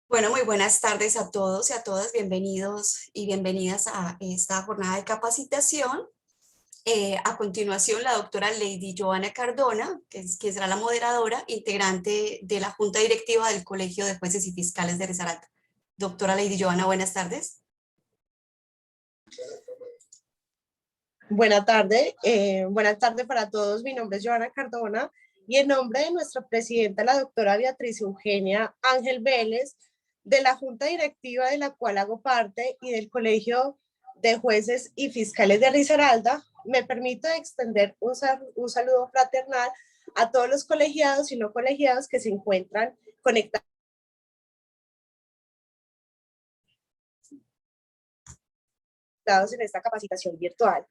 Bueno, muy buenas tardes a todos y a todas. Bienvenidos y bienvenidas a esta jornada de capacitación. A continuación, la doctora Lady Joana Cardona, que será la moderadora, integrante de la Junta Directiva del Colegio de Jueces y Fiscales de Risaralda. Doctora Lady Joana, buenas tardes. Buenas tardes para todos. Mi nombre es Joana Cardona y en nombre de nuestra presidenta, la doctora Beatriz Eugenia Ángel Vélez, de la Junta Directiva de la cual hago parte y del Colegio de Jueces y Fiscales de Risaralda, me permito extender un saludo fraternal a todos los colegiados y no colegiados que se encuentran conectados en esta capacitación virtual.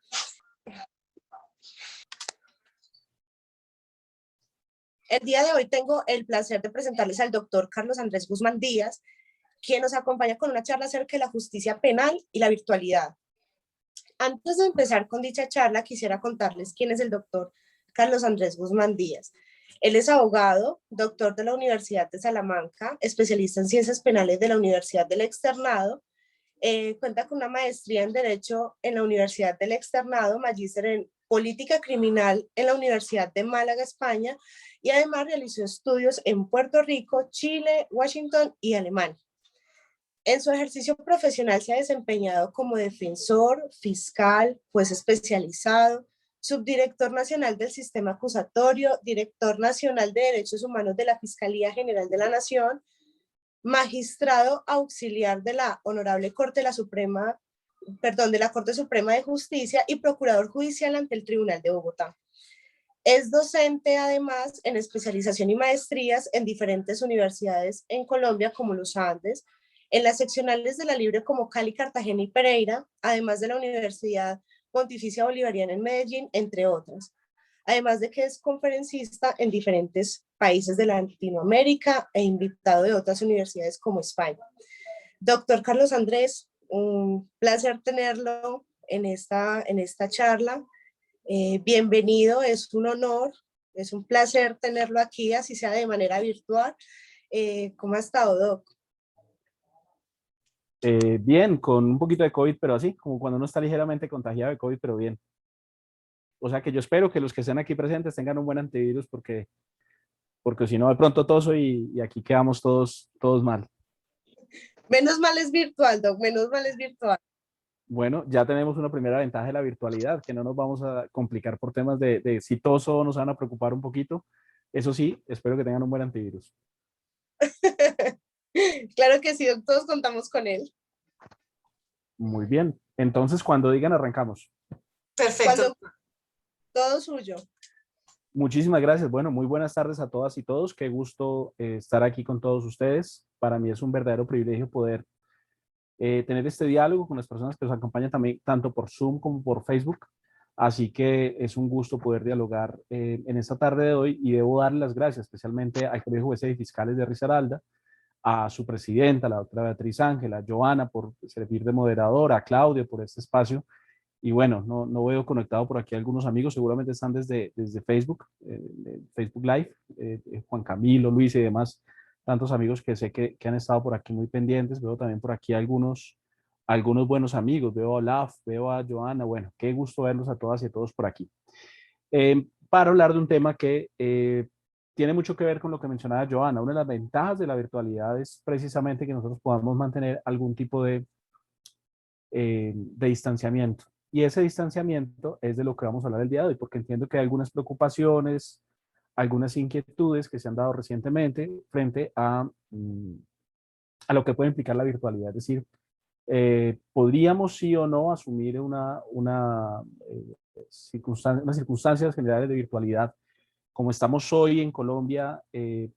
El día de hoy tengo el placer de presentarles al doctor Carlos Andrés Guzmán Díaz, quien nos acompaña con una charla acerca de la justicia penal y la virtualidad. Antes de empezar con dicha charla, quisiera contarles quién es el doctor Carlos Andrés Guzmán Díaz. Él es abogado, doctor de la Universidad de Salamanca, especialista en ciencias penales de la Universidad del Externado, cuenta con una maestría en Derecho en la Universidad del Externado, magíster en Política Criminal en la Universidad de Málaga, España, y además realizó estudios en Puerto Rico, Chile, Washington y Alemania. En su ejercicio profesional se ha desempeñado como defensor, fiscal, juez especializado, subdirector nacional del sistema acusatorio, director nacional de derechos humanos de la Fiscalía General de la Nación, magistrado auxiliar de la Honorable Corte de la Corte Suprema de Justicia y procurador judicial ante el Tribunal de Bogotá. Es docente además en especialización y maestrías en diferentes universidades en Colombia como los Andes, en las seccionales de la Libre como Cali, Cartagena y Pereira, además de la Universidad Pontificia Bolivariana en Medellín, entre otras. Además de que es conferencista en diferentes países de Latinoamérica e invitado de otras universidades como España. Doctor Carlos Andrés, un placer tenerlo en esta charla. Bienvenido, es un honor, es un placer tenerlo aquí, así sea de manera virtual. ¿Cómo ha estado, Doc? Bien, con un poquito de COVID, pero así, como cuando uno está ligeramente contagiado de COVID, pero bien. O sea que yo espero que los que estén aquí presentes tengan un buen antivirus porque si no, de pronto toso y aquí quedamos todos mal. Menos mal es virtual, Doc, menos mal es virtual. Bueno, ya tenemos una primera ventaja de la virtualidad, que no nos vamos a complicar por temas de si toso nos van a preocupar un poquito. Eso sí, espero que tengan un buen antivirus. Claro que sí, Doc, todos contamos con él. Muy bien. Entonces, cuando digan, arrancamos. Perfecto. Todo suyo. Muchísimas gracias. Bueno, muy buenas tardes a todas y todos. Qué gusto estar aquí con todos ustedes. Para mí es un verdadero privilegio poder tener este diálogo con las personas que nos acompañan también, tanto por Zoom como por Facebook. Así que es un gusto poder dialogar en esta tarde de hoy y debo darle las gracias especialmente al Colegio de Jueces y Fiscales de Risaralda, a su presidenta, la doctora Beatriz Ángel, a Joana por servir de moderadora, a Claudia por este espacio. Y bueno, no veo conectado por aquí algunos amigos, seguramente están desde Facebook, Facebook Live, Juan Camilo, Luis y demás, tantos amigos que sé que han estado por aquí muy pendientes. Veo también por aquí algunos buenos amigos, veo a Olaf, veo a Joana, bueno, qué gusto verlos a todas y a todos por aquí. Para hablar de un tema que tiene mucho que ver con lo que mencionaba Joana. Una de las ventajas de la virtualidad es precisamente que nosotros podamos mantener algún tipo de distanciamiento. Y ese distanciamiento es de lo que vamos a hablar el día de hoy, porque entiendo que hay algunas preocupaciones, algunas inquietudes que se han dado recientemente frente a lo que puede implicar la virtualidad. Es decir, podríamos sí o no asumir unas circunstancias generales de virtualidad. Como estamos hoy en Colombia,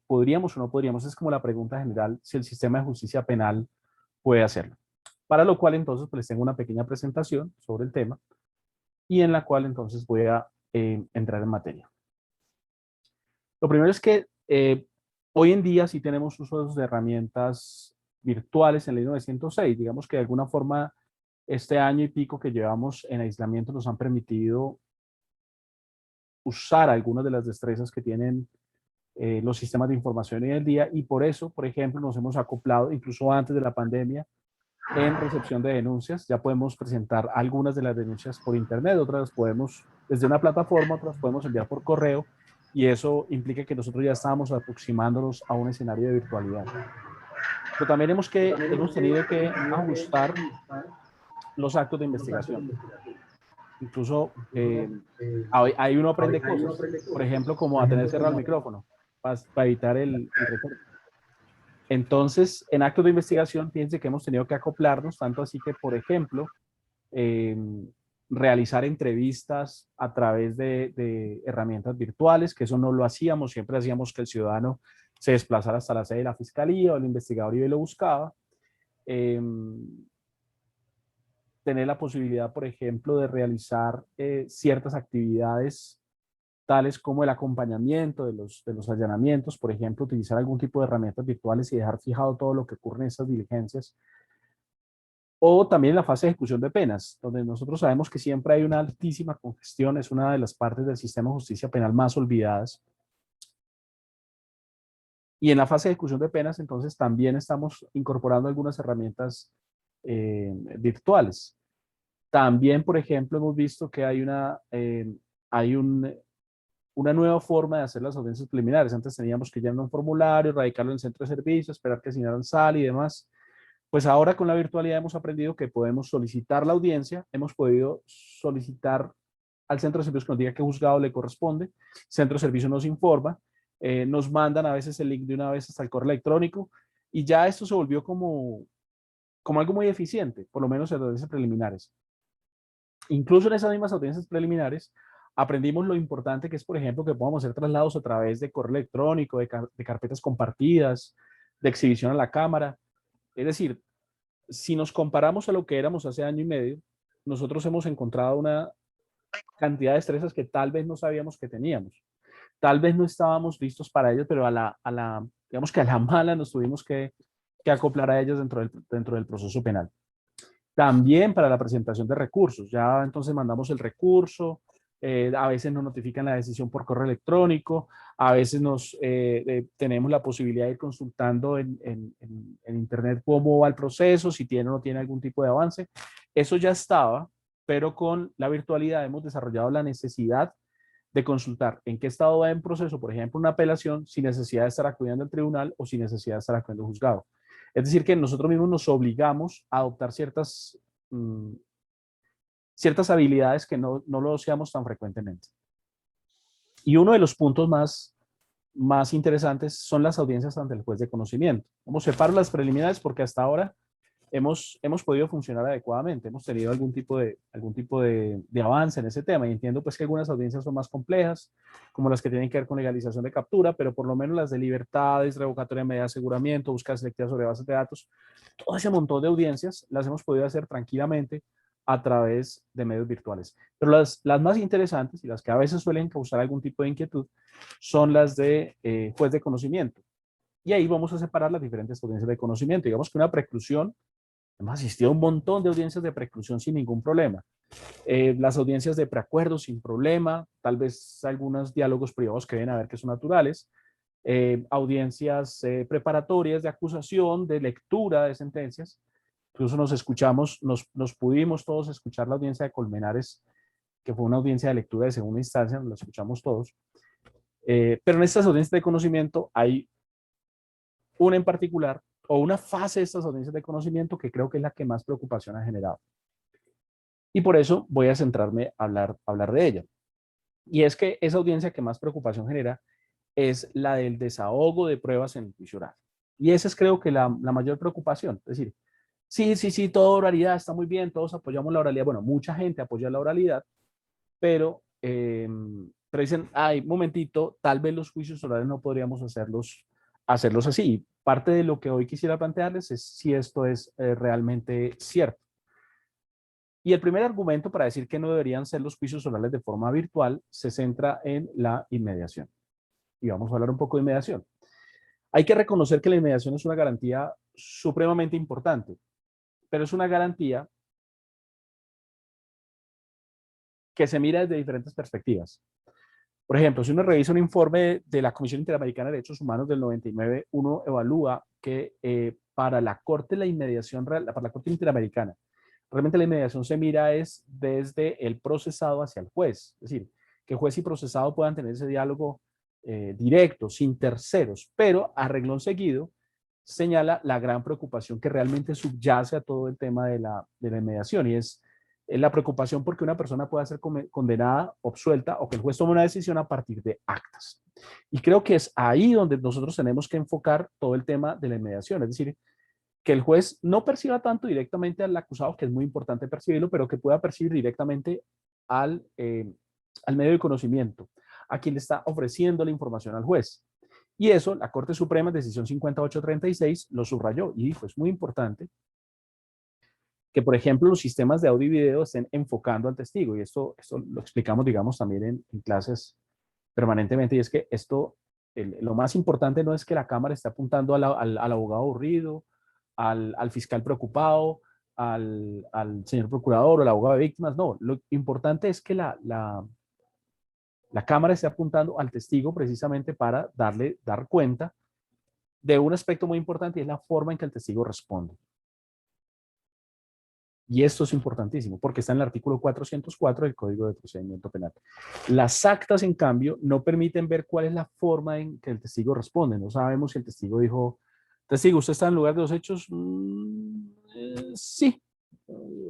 ¿podríamos o no podríamos? Es como la pregunta general, si el sistema de justicia penal puede hacerlo. Para lo cual entonces pues les tengo una pequeña presentación sobre el tema y en la cual entonces voy a entrar en materia. Lo primero es que hoy en día sí tenemos uso de herramientas virtuales en la ley 906. Digamos que de alguna forma este año y pico que llevamos en aislamiento nos han permitido usar algunas de las destrezas que tienen los sistemas de información hoy en día, y por eso, por ejemplo, nos hemos acoplado, incluso antes de la pandemia, en recepción de denuncias. Ya podemos presentar algunas de las denuncias por internet, otras podemos desde una plataforma, otras podemos enviar por correo, y eso implica que nosotros ya estábamos aproximándonos a un escenario de virtualidad. Pero también hemos tenido que ajustar los actos de investigación. Incluso ahí uno aprende cosas, por ejemplo, como a tener cerrado el micrófono para evitar el recorte. Entonces, en actos de investigación, fíjense que hemos tenido que acoplarnos, tanto así que, por ejemplo, realizar entrevistas a través de herramientas virtuales, que eso no lo hacíamos, siempre hacíamos que el ciudadano se desplazara hasta la sede de la fiscalía o el investigador y lo buscaba. Tener la posibilidad, por ejemplo, de realizar ciertas actividades tales como el acompañamiento de los allanamientos, por ejemplo, utilizar algún tipo de herramientas virtuales y dejar fijado todo lo que ocurre en esas diligencias. O también la fase de ejecución de penas, donde nosotros sabemos que siempre hay una altísima congestión, es una de las partes del sistema de justicia penal más olvidadas. Y en la fase de ejecución de penas, entonces, también estamos incorporando algunas herramientas virtuales. También, por ejemplo, hemos visto que hay una nueva forma de hacer las audiencias preliminares. Antes teníamos que llenar un formulario, radicarlo en el centro de servicio, esperar que asignaran sal y demás. Pues ahora con la virtualidad hemos aprendido que podemos solicitar la audiencia, hemos podido solicitar al centro de servicios que nos diga qué juzgado le corresponde, el centro de servicio nos informa, nos mandan a veces el link de una vez hasta el correo electrónico, y ya esto se volvió como algo muy eficiente, por lo menos en las audiencias preliminares. Incluso en esas mismas audiencias preliminares, aprendimos lo importante que es, por ejemplo, que podamos hacer traslados a través de correo electrónico, de carpetas compartidas, de exhibición a la cámara. Es decir, si nos comparamos a lo que éramos hace año y medio, nosotros hemos encontrado una cantidad de destrezas que tal vez no sabíamos que teníamos. Tal vez no estábamos listos para ello, pero digamos que a la mala nos tuvimos que acoplar a ellos dentro del proceso penal. También para la presentación de recursos. Ya entonces mandamos el recurso, a veces nos notifican la decisión por correo electrónico, a veces tenemos la posibilidad de ir consultando en internet cómo va el proceso, si tiene o no tiene algún tipo de avance. Eso ya estaba, pero con la virtualidad hemos desarrollado la necesidad de consultar en qué estado va en proceso, por ejemplo, una apelación, sin necesidad de estar acudiendo al tribunal o sin necesidad de estar acudiendo al juzgado. Es decir, que nosotros mismos nos obligamos a adoptar ciertas habilidades que no lo hacíamos tan frecuentemente. Y uno de los puntos más interesantes son las audiencias ante el juez de conocimiento. Vamos a separar las preliminares porque hasta ahora hemos podido funcionar adecuadamente, hemos tenido algún tipo de avance en ese tema, y entiendo pues que algunas audiencias son más complejas, como las que tienen que ver con legalización de captura, pero por lo menos las de libertades, revocatoria de medida de aseguramiento, búsqueda selectiva sobre bases de datos, todo ese montón de audiencias las hemos podido hacer tranquilamente a través de medios virtuales. Pero las más interesantes y las que a veces suelen causar algún tipo de inquietud son las de juez de conocimiento. Y ahí vamos a separar las diferentes audiencias de conocimiento. Digamos que una preclusión, hemos asistido a un montón de audiencias de preclusión sin ningún problema. Las audiencias de preacuerdo sin problema, tal vez algunos diálogos privados que deben haber que son naturales, audiencias preparatorias de acusación, de lectura de sentencias. Incluso nos pudimos todos escuchar la audiencia de Colmenares, que fue una audiencia de lectura de segunda instancia, nos la escuchamos todos. Pero en estas audiencias de conocimiento hay una en particular, o una fase de estas audiencias de conocimiento que creo que es la que más preocupación ha generado. Y por eso voy a centrarme a hablar de ella. Y es que esa audiencia que más preocupación genera es la del desahogo de pruebas en el juicio oral. Y esa es, creo que, la mayor preocupación. Es decir, sí, toda oralidad está muy bien, todos apoyamos la oralidad. Bueno, mucha gente apoya la oralidad, pero dicen, ay, momentito, tal vez los juicios orales no podríamos hacerlos así. Parte de lo que hoy quisiera plantearles es si esto es realmente cierto. Y el primer argumento para decir que no deberían ser los juicios orales de forma virtual se centra en la inmediación. Y vamos a hablar un poco de inmediación. Hay que reconocer que la inmediación es una garantía supremamente importante, pero es una garantía que se mira desde diferentes perspectivas. Por ejemplo, si uno revisa un informe de la Comisión Interamericana de Derechos Humanos del 99, uno evalúa que para la Corte la inmediación, para la Corte Interamericana, realmente la inmediación se mira es desde el procesado hacia el juez. Es decir, que juez y procesado puedan tener ese diálogo directo, sin terceros, pero a renglón seguido señala la gran preocupación que realmente subyace a todo el tema de la inmediación, y es la preocupación porque una persona pueda ser condenada, absuelta, o que el juez tome una decisión a partir de actas. Y creo que es ahí donde nosotros tenemos que enfocar todo el tema de la inmediación, es decir, que el juez no perciba tanto directamente al acusado, que es muy importante percibirlo, pero que pueda percibir directamente al medio de conocimiento, a quien le está ofreciendo la información al juez. Y eso, la Corte Suprema, decisión 5836, lo subrayó y dijo, es muy importante que, por ejemplo, los sistemas de audio y video estén enfocando al testigo. Y esto lo explicamos, digamos, también en clases permanentemente. Y es que lo más importante no es que la cámara esté apuntando al abogado aburrido, al fiscal preocupado, al señor procurador o al abogado de víctimas. No, lo importante es que la cámara esté apuntando al testigo precisamente para dar cuenta de un aspecto muy importante, y es la forma en que el testigo responde. Y esto es importantísimo porque está en el artículo 404 del Código de Procedimiento Penal. Las actas, en cambio, no permiten ver cuál es la forma en que el testigo responde. No sabemos si el testigo dijo, testigo, ¿usted está en el lugar de los hechos? Sí,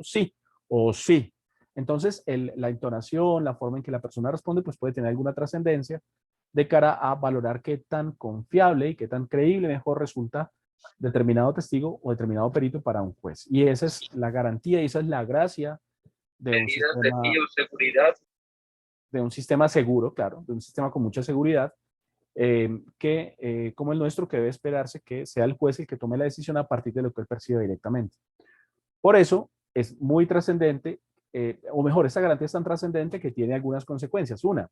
sí, o sí. Entonces, la entonación, la forma en que la persona responde, pues puede tener alguna trascendencia de cara a valorar qué tan confiable y qué tan creíble mejor resulta determinado testigo o determinado perito para un juez. Y esa es la garantía y esa es la gracia de un sistema seguro, claro, de un sistema con mucha seguridad, como el nuestro, que debe esperarse que sea el juez el que tome la decisión a partir de lo que él percibe directamente. Por eso es muy trascendente, o mejor, esta garantía es tan trascendente que tiene algunas consecuencias. Una,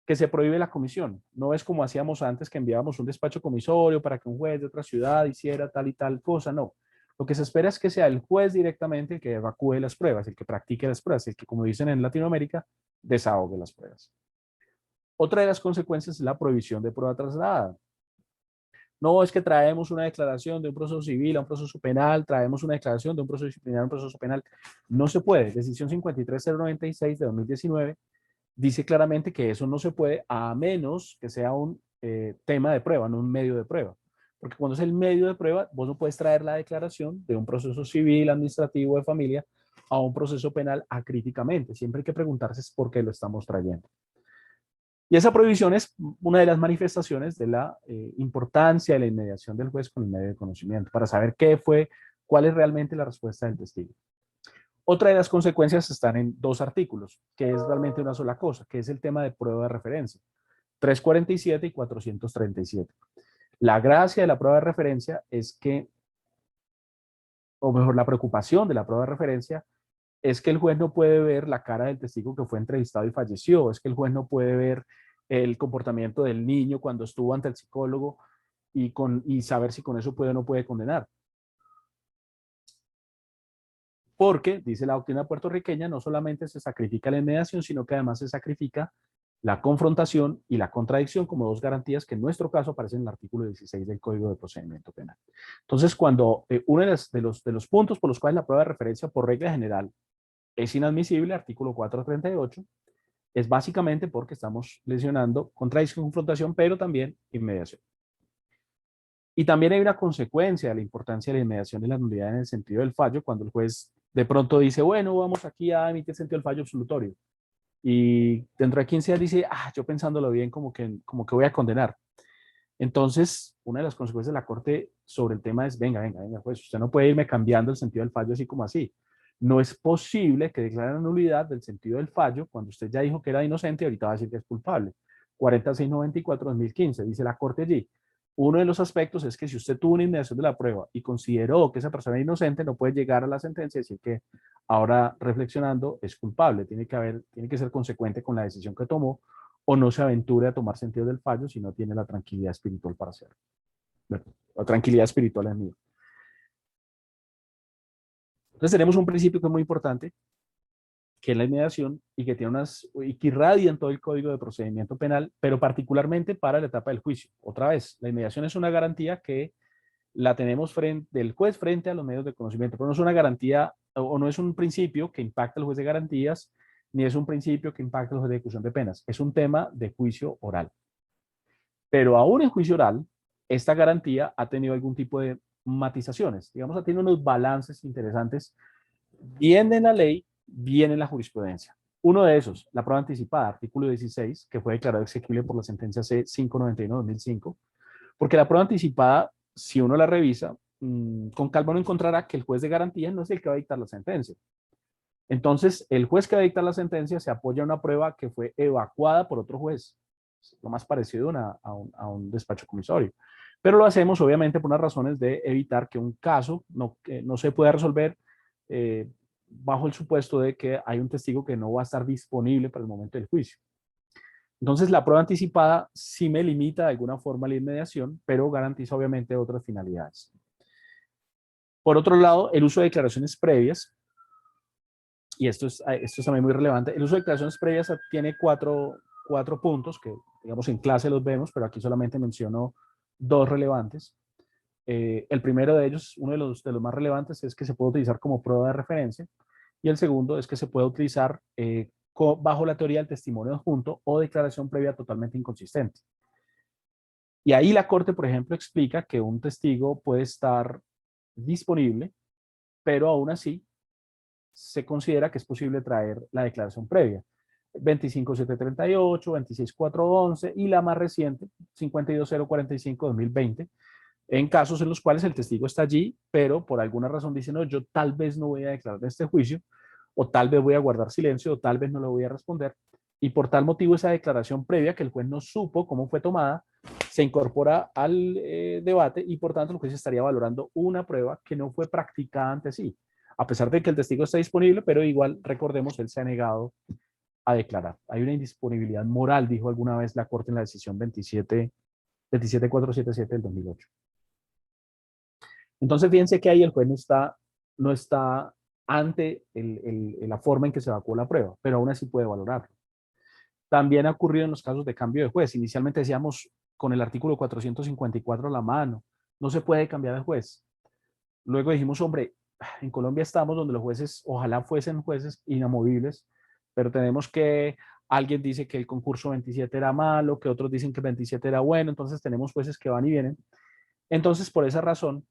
que se prohíbe la comisión. No es como hacíamos antes, que enviábamos un despacho comisorio para que un juez de otra ciudad hiciera tal y tal cosa. No. Lo que se espera es que sea el juez directamente el que evacúe las pruebas, el que practique las pruebas, el que, como dicen en Latinoamérica, desahogue las pruebas. Otra de las consecuencias es la prohibición de prueba trasladada. No es que traemos una declaración de un proceso civil a un proceso penal, traemos una declaración de un proceso disciplinario a un proceso penal. No se puede. Decisión 53096 de 2019 dice claramente que eso no se puede, a menos que sea un tema de prueba, no un medio de prueba. Porque cuando es el medio de prueba, vos no puedes traer la declaración de un proceso civil, administrativo, de familia, a un proceso penal acríticamente. Siempre hay que preguntarse por qué lo estamos trayendo. Y esa prohibición es una de las manifestaciones de la importancia de la inmediación del juez con el medio de conocimiento, para saber cuál es realmente la respuesta del testigo. Otra de las consecuencias están en dos artículos, que es realmente una sola cosa, que es el tema de prueba de referencia, 347 y 437. La gracia de la prueba de referencia es que, o mejor, la preocupación de la prueba de referencia es que el juez no puede ver la cara del testigo que fue entrevistado y falleció, es que el juez no puede ver el comportamiento del niño cuando estuvo ante el psicólogo y saber si con eso puede o no puede condenar. Porque, dice la doctrina puertorriqueña, no solamente se sacrifica la inmediación, sino que además se sacrifica la confrontación y la contradicción como dos garantías que en nuestro caso aparecen en el artículo 16 del Código de Procedimiento Penal. Entonces, cuando uno de los puntos por los cuales la prueba de referencia por regla general es inadmisible, artículo 438, es básicamente porque estamos lesionando contradicción, confrontación, pero también inmediación. Y también hay una consecuencia de la importancia de la inmediación de la nulidad en el sentido del fallo, cuando el juez de pronto dice, bueno, vamos aquí a emitir el sentido del fallo absolutorio. Y dentro de 15 días dice, yo pensándolo bien, como que voy a condenar. Entonces, una de las consecuencias de la Corte sobre el tema es, venga, juez, usted no puede irme cambiando el sentido del fallo así como así. No es posible que declare la nulidad del sentido del fallo cuando usted ya dijo que era inocente y ahorita va a decir que es culpable. 4694-2015, dice la Corte allí. Uno de los aspectos es que si usted tuvo una inmediación de la prueba y consideró que esa persona es inocente, no puede llegar a la sentencia y decir que ahora, reflexionando, es culpable. Tiene que ser consecuente con la decisión que tomó, o no se aventure a tomar sentido del fallo si no tiene la tranquilidad espiritual para hacerlo. La tranquilidad espiritual es mía. Entonces tenemos un principio que es muy importante, que es la inmediación y que tiene y que irradia en todo el Código de Procedimiento Penal, pero particularmente para la etapa del juicio. Otra vez, la inmediación es una garantía que la tenemos del juez frente a los medios de conocimiento, pero no es una garantía o no es un principio que impacta al juez de garantías, ni es un principio que impacta al juez de ejecución de penas. Es un tema de juicio oral. Pero aún en juicio oral, esta garantía ha tenido algún tipo de matizaciones. Digamos, ha tenido unos balances interesantes, bien en la ley, bien en la jurisprudencia. Uno de esos, la prueba anticipada, artículo 16, que fue declarado exequible por la sentencia C591-2005, porque la prueba anticipada, si uno la revisa, con calma uno encontrará que el juez de garantías no es el que va a dictar la sentencia. Entonces, el juez que va a dictar la sentencia se apoya en una prueba que fue evacuada por otro juez, lo más parecido a un despacho comisario. Pero lo hacemos obviamente por unas razones de evitar que un caso no se pueda resolver bajo el supuesto de que hay un testigo que no va a estar disponible para el momento del juicio. Entonces, la prueba anticipada sí me limita de alguna forma la inmediación, pero garantiza obviamente otras finalidades. Por otro lado, el uso de declaraciones previas, y esto es también muy relevante, el uso de declaraciones previas tiene cuatro puntos que, digamos, en clase los vemos, pero aquí solamente menciono dos relevantes. El primero de ellos, uno de los más relevantes, es que se puede utilizar como prueba de referencia, y el segundo es que se puede utilizar bajo la teoría del testimonio adjunto o declaración previa totalmente inconsistente. Y ahí la Corte, por ejemplo, explica que un testigo puede estar disponible, pero aún así se considera que es posible traer la declaración previa. 25.738, 26.411 y la más reciente, 52.045-2020, en casos en los cuales el testigo está allí, pero por alguna razón dice, no, yo tal vez no voy a declarar este juicio, o tal vez voy a guardar silencio, o tal vez no le voy a responder, y por tal motivo esa declaración previa que el juez no supo cómo fue tomada, se incorpora al debate y por tanto el juez estaría valorando una prueba que no fue practicada ante sí, a pesar de que el testigo está disponible, pero igual, recordemos, él se ha negado a declarar. Hay una indisponibilidad moral, dijo alguna vez la Corte en la decisión 27477 del 2008. Entonces, fíjense que ahí el juez no está ante la forma en que se evacuó la prueba, pero aún así puede valorarlo. También ha ocurrido en los casos de cambio de juez. Inicialmente decíamos con el artículo 454 a la mano, no se puede cambiar de juez. Luego dijimos, hombre, en Colombia estamos donde los jueces, ojalá fuesen jueces inamovibles, pero tenemos que, alguien dice que el concurso 27 era malo, que otros dicen que el 27 era bueno, entonces tenemos jueces que van y vienen. Entonces, por esa razón,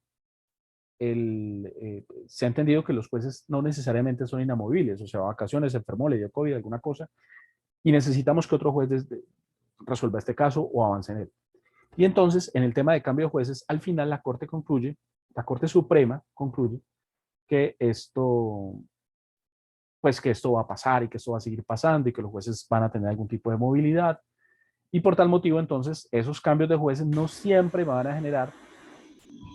se ha entendido que los jueces no necesariamente son inamovibles, o sea, vacaciones, se enfermó, le dio COVID, alguna cosa, y necesitamos que otro juez resuelva este caso o avance en él. Y entonces, en el tema de cambio de jueces, al final la Corte concluye, la Corte Suprema concluye que esto va a pasar y que esto va a seguir pasando y que los jueces van a tener algún tipo de movilidad. Y por tal motivo, entonces, esos cambios de jueces no siempre van a generar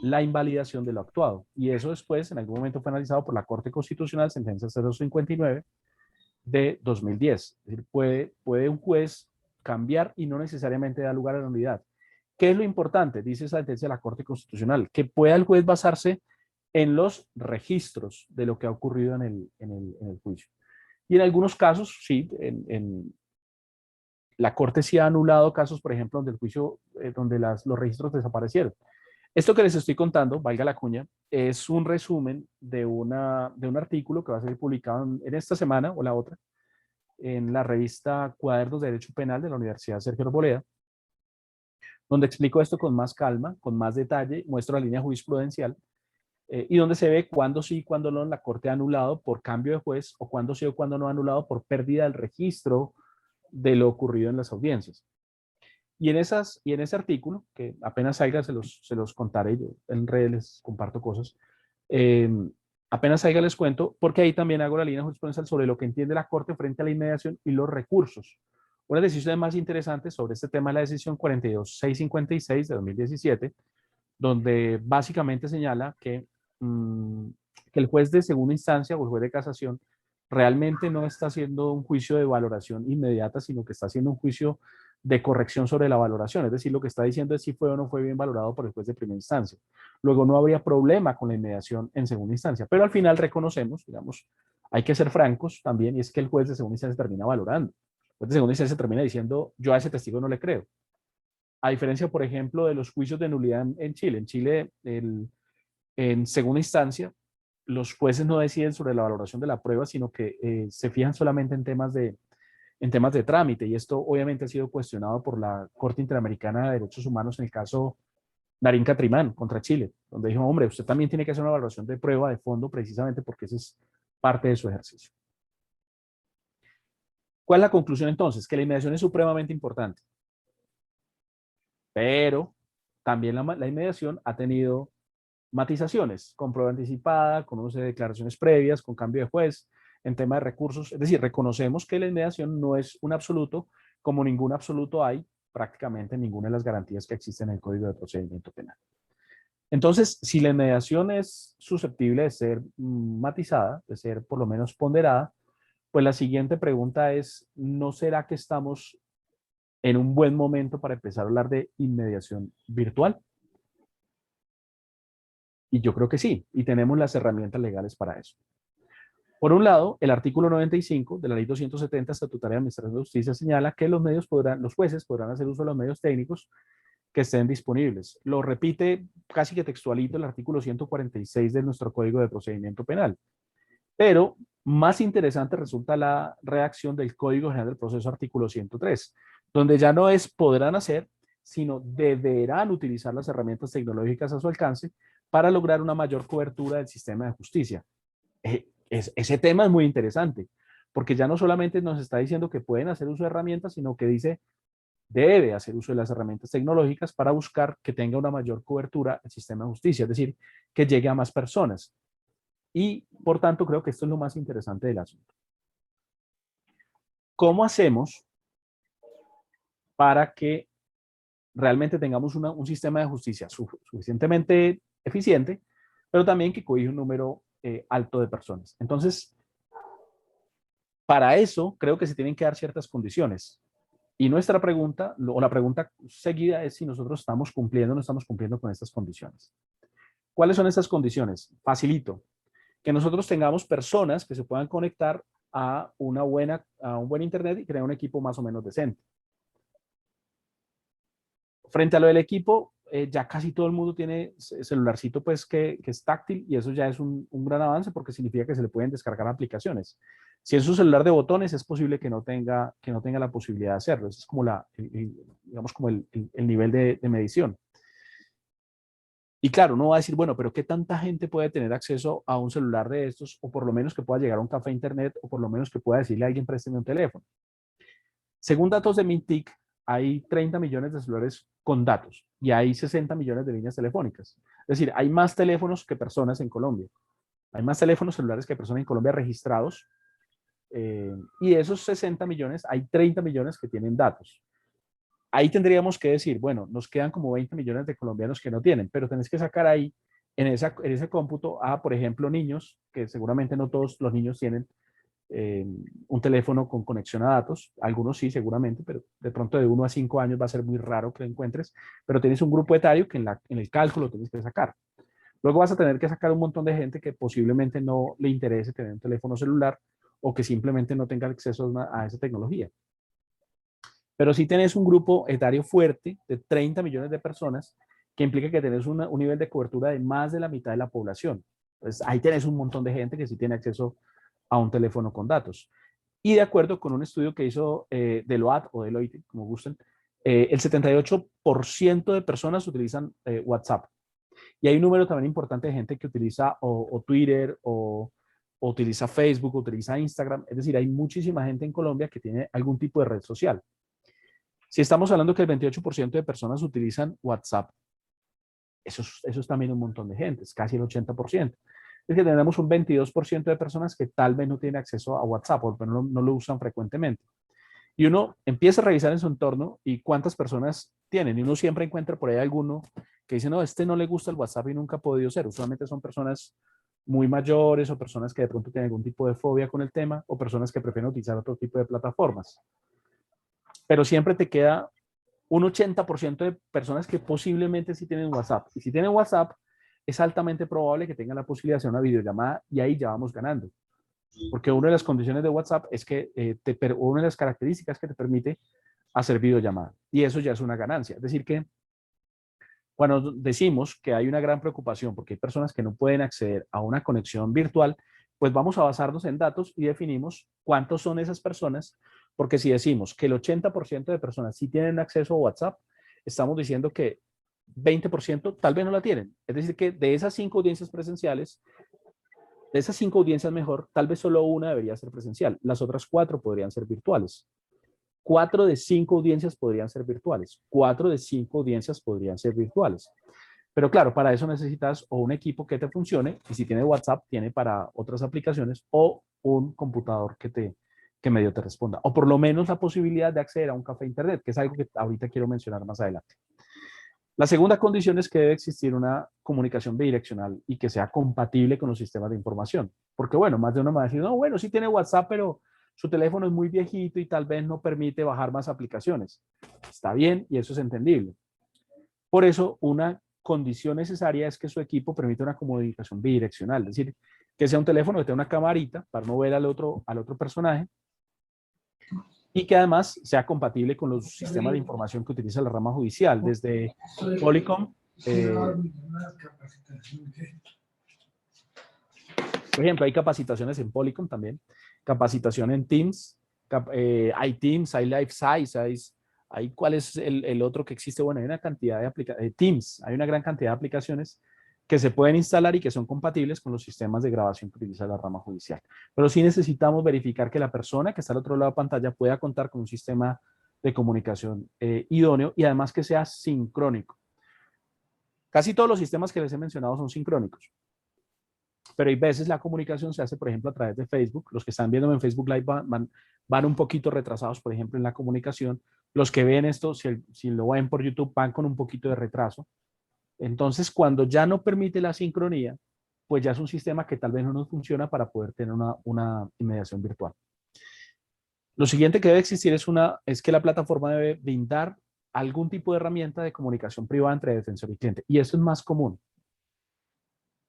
la invalidación de lo actuado. Y eso después, en algún momento, fue analizado por la Corte Constitucional, sentencia 059 de 2010. Es decir, puede un juez cambiar y no necesariamente da lugar a la nulidad. ¿Qué es lo importante? Dice esa sentencia de la Corte Constitucional, que pueda el juez basarse en los registros de lo que ha ocurrido en el juicio. Y en algunos casos, sí, la Corte sí ha anulado casos, por ejemplo, donde el juicio, donde los registros desaparecieron. Esto que les estoy contando, valga la cuña, es un resumen de un artículo que va a ser publicado en esta semana o la otra, en la revista Cuadernos de Derecho Penal de la Universidad Sergio Arboleda, donde explico esto con más calma, con más detalle, muestro la línea jurisprudencial, y donde se ve cuándo sí y cuándo no la Corte ha anulado por cambio de juez, o cuándo sí o cuándo no ha anulado por pérdida del registro de lo ocurrido en las audiencias. Y en ese artículo, que apenas salga se los contaré, yo en redes les comparto cosas, apenas salga les cuento, porque ahí también hago la línea jurisprudencial sobre lo que entiende la Corte frente a la inmediación y los recursos. Una decisión más interesante sobre este tema es la decisión 42656 de 2017, donde básicamente señala que el juez de segunda instancia o el juez de casación realmente no está haciendo un juicio de valoración inmediata, sino que está haciendo un juicio de corrección sobre la valoración. Es decir, lo que está diciendo es si fue o no fue bien valorado por el juez de primera instancia. Luego no habría problema con la inmediación en segunda instancia, pero al final reconocemos, digamos, Hay que ser francos también, y es que el juez de segunda instancia termina valorando. El juez de segunda instancia termina diciendo, yo a ese testigo no le creo. A diferencia, por ejemplo, de los juicios de nulidad en Chile. En Chile, en segunda instancia, los jueces no deciden sobre la valoración de la prueba, sino que se fijan solamente en temas de trámite, y esto obviamente ha sido cuestionado por la Corte Interamericana de Derechos Humanos en el caso Darín Catrimán contra Chile, donde dijo, hombre, usted también tiene que hacer una valoración de prueba de fondo precisamente porque ese es parte de su ejercicio. ¿Cuál es la conclusión entonces? Que la inmediación es supremamente importante, pero también la inmediación ha tenido matizaciones, con prueba anticipada, con uso de declaraciones previas, con cambio de juez, en tema de recursos. Es decir, reconocemos que la inmediación no es un absoluto, como ningún absoluto hay prácticamente ninguna de las garantías que existen en el Código de Procedimiento Penal. Entonces, si la inmediación es susceptible de ser matizada, de ser por lo menos ponderada, pues la siguiente pregunta es, ¿no será que estamos en un buen momento para empezar a hablar de inmediación virtual? Y yo creo que sí, y tenemos las herramientas legales para eso. Por un lado, el artículo 95 de la Ley 270 Estatutaria de Administración de Justicia señala que los jueces podrán hacer uso de los medios técnicos que estén disponibles. Lo repite casi que textualito el artículo 146 de nuestro Código de Procedimiento Penal. Pero más interesante resulta la redacción del Código General del Proceso, artículo 103, donde ya no es podrán hacer, sino deberán utilizar las herramientas tecnológicas a su alcance para lograr una mayor cobertura del sistema de justicia. Ese tema es muy interesante, porque ya no solamente nos está diciendo que pueden hacer uso de herramientas, sino que dice debe hacer uso de las herramientas tecnológicas para buscar que tenga una mayor cobertura el sistema de justicia, es decir, que llegue a más personas. Y, por tanto, creo que esto es lo más interesante del asunto. ¿Cómo hacemos para que realmente tengamos un sistema de justicia suficientemente eficiente, pero también que cobije un número alto de personas? Entonces, para eso creo que se tienen que dar ciertas condiciones. Y nuestra pregunta, o la pregunta seguida, es si nosotros estamos cumpliendo o no estamos cumpliendo con estas condiciones. ¿Cuáles son estas condiciones? Facilito. Que nosotros tengamos personas que se puedan conectar a un buen internet y crear un equipo más o menos decente. Frente a lo del equipo, ya casi todo el mundo tiene celularcito pues que es táctil, y eso ya es un gran avance porque significa que se le pueden descargar aplicaciones. Si es un celular de botones, es posible que no tenga la posibilidad de hacerlo. Ese es como digamos como el nivel de medición. Y claro, uno va a decir, bueno, pero ¿qué tanta gente puede tener acceso a un celular de estos? O por lo menos que pueda llegar a un café internet, o por lo menos que pueda decirle a alguien, présteme un teléfono. Según datos de Mintic, hay 30 millones de celulares con datos y hay 60 millones de líneas telefónicas. Es decir, hay más teléfonos que personas en Colombia. Hay más teléfonos celulares que personas en Colombia registrados. Y de esos 60 millones, hay 30 millones que tienen datos. Ahí tendríamos que decir, bueno, nos quedan como 20 millones de colombianos que no tienen, pero tenés que sacar ahí, en ese cómputo, por ejemplo, niños, que seguramente no todos los niños tienen un teléfono con conexión a datos. Algunos sí, seguramente, pero de pronto de 1 a 5 años va a ser muy raro que lo encuentres, pero tienes un grupo etario que en el cálculo tienes que sacar. Luego vas a tener que sacar un montón de gente que posiblemente no le interese tener un teléfono celular o que simplemente no tenga acceso a esa tecnología. Pero sí tenés un grupo etario fuerte de 30 millones de personas, que implica que tenés un nivel de cobertura de más de la mitad de la población. Entonces, ahí tenés un montón de gente que sí tiene acceso a un teléfono con datos. Y de acuerdo con un estudio que hizo Deloitte o Deloitte, como gusten, el 78% de personas utilizan WhatsApp. Y hay un número también importante de gente que utiliza o Twitter o utiliza Facebook, o utiliza Instagram. Es decir, hay muchísima gente en Colombia que tiene algún tipo de red social. Si estamos hablando que el 28% de personas utilizan WhatsApp, eso es también un montón de gente, es casi el 80%. Es que tenemos un 22% de personas que tal vez no tienen acceso a WhatsApp o no lo usan frecuentemente. Y uno empieza a revisar en su entorno y cuántas personas tienen. Y uno siempre encuentra por ahí alguno que dice, no, no le gusta el WhatsApp y nunca ha podido ser. Usualmente son personas muy mayores o personas que de pronto tienen algún tipo de fobia con el tema o personas que prefieren utilizar otro tipo de plataformas. Pero siempre te queda un 80% de personas que posiblemente sí tienen WhatsApp. Y si tienen WhatsApp, es altamente probable que tengan la posibilidad de hacer una videollamada y ahí ya vamos ganando. Porque una de las condiciones de WhatsApp es que una de las características que te permite hacer videollamada. Y eso ya es una ganancia. Es decir que cuando decimos que hay una gran preocupación porque hay personas que no pueden acceder a una conexión virtual, pues vamos a basarnos en datos y definimos cuántos son esas personas, porque si decimos que el 80% de personas sí tienen acceso a WhatsApp, estamos diciendo que 20% tal vez no la tienen. Es decir, que de esas 5 audiencias presenciales, de esas 5 audiencias mejor, tal vez solo una debería ser presencial. Las otras 4 podrían ser virtuales. 4 de 5 audiencias podrían ser virtuales. 4 de 5 audiencias podrían ser virtuales. Pero claro, para eso necesitas o un equipo que te funcione, y si tiene WhatsApp, tiene para otras aplicaciones, o un computador que medio te responda. O por lo menos la posibilidad de acceder a un café internet, que es algo que ahorita quiero mencionar más adelante. La segunda condición es que debe existir una comunicación bidireccional y que sea compatible con los sistemas de información. Porque bueno, más de uno me va a decir, no, bueno, sí tiene WhatsApp, pero su teléfono es muy viejito y tal vez no permite bajar más aplicaciones. Está bien y eso es entendible. Por eso, una condición necesaria es que su equipo permita una comunicación bidireccional, es decir, que sea un teléfono que tenga una camarita para no ver al otro personaje y que además sea compatible con los sistemas de información que utiliza la rama judicial, desde Polycom. Por ejemplo, hay capacitaciones en Polycom también, capacitación en Teams, hay Teams, hay LifeSize, hay cuál es el otro que existe. Bueno, hay una cantidad de aplicaciones, Teams, hay una gran cantidad de aplicaciones que se pueden instalar y que son compatibles con los sistemas de grabación que utiliza la rama judicial. Pero sí necesitamos verificar que la persona que está al otro lado de la pantalla pueda contar con un sistema de comunicación idóneo y además que sea sincrónico. Casi todos los sistemas que les he mencionado son sincrónicos. Pero hay veces la comunicación se hace, por ejemplo, a través de Facebook. Los que están viendo en Facebook Live van un poquito retrasados, por ejemplo, en la comunicación. Los que ven esto, si lo ven por YouTube, van con un poquito de retraso. Entonces, cuando ya no permite la sincronía, pues ya es un sistema que tal vez no nos funciona para poder tener una inmediación virtual. Lo siguiente que debe existir es que la plataforma debe brindar algún tipo de herramienta de comunicación privada entre defensor y cliente. Y esto es más común.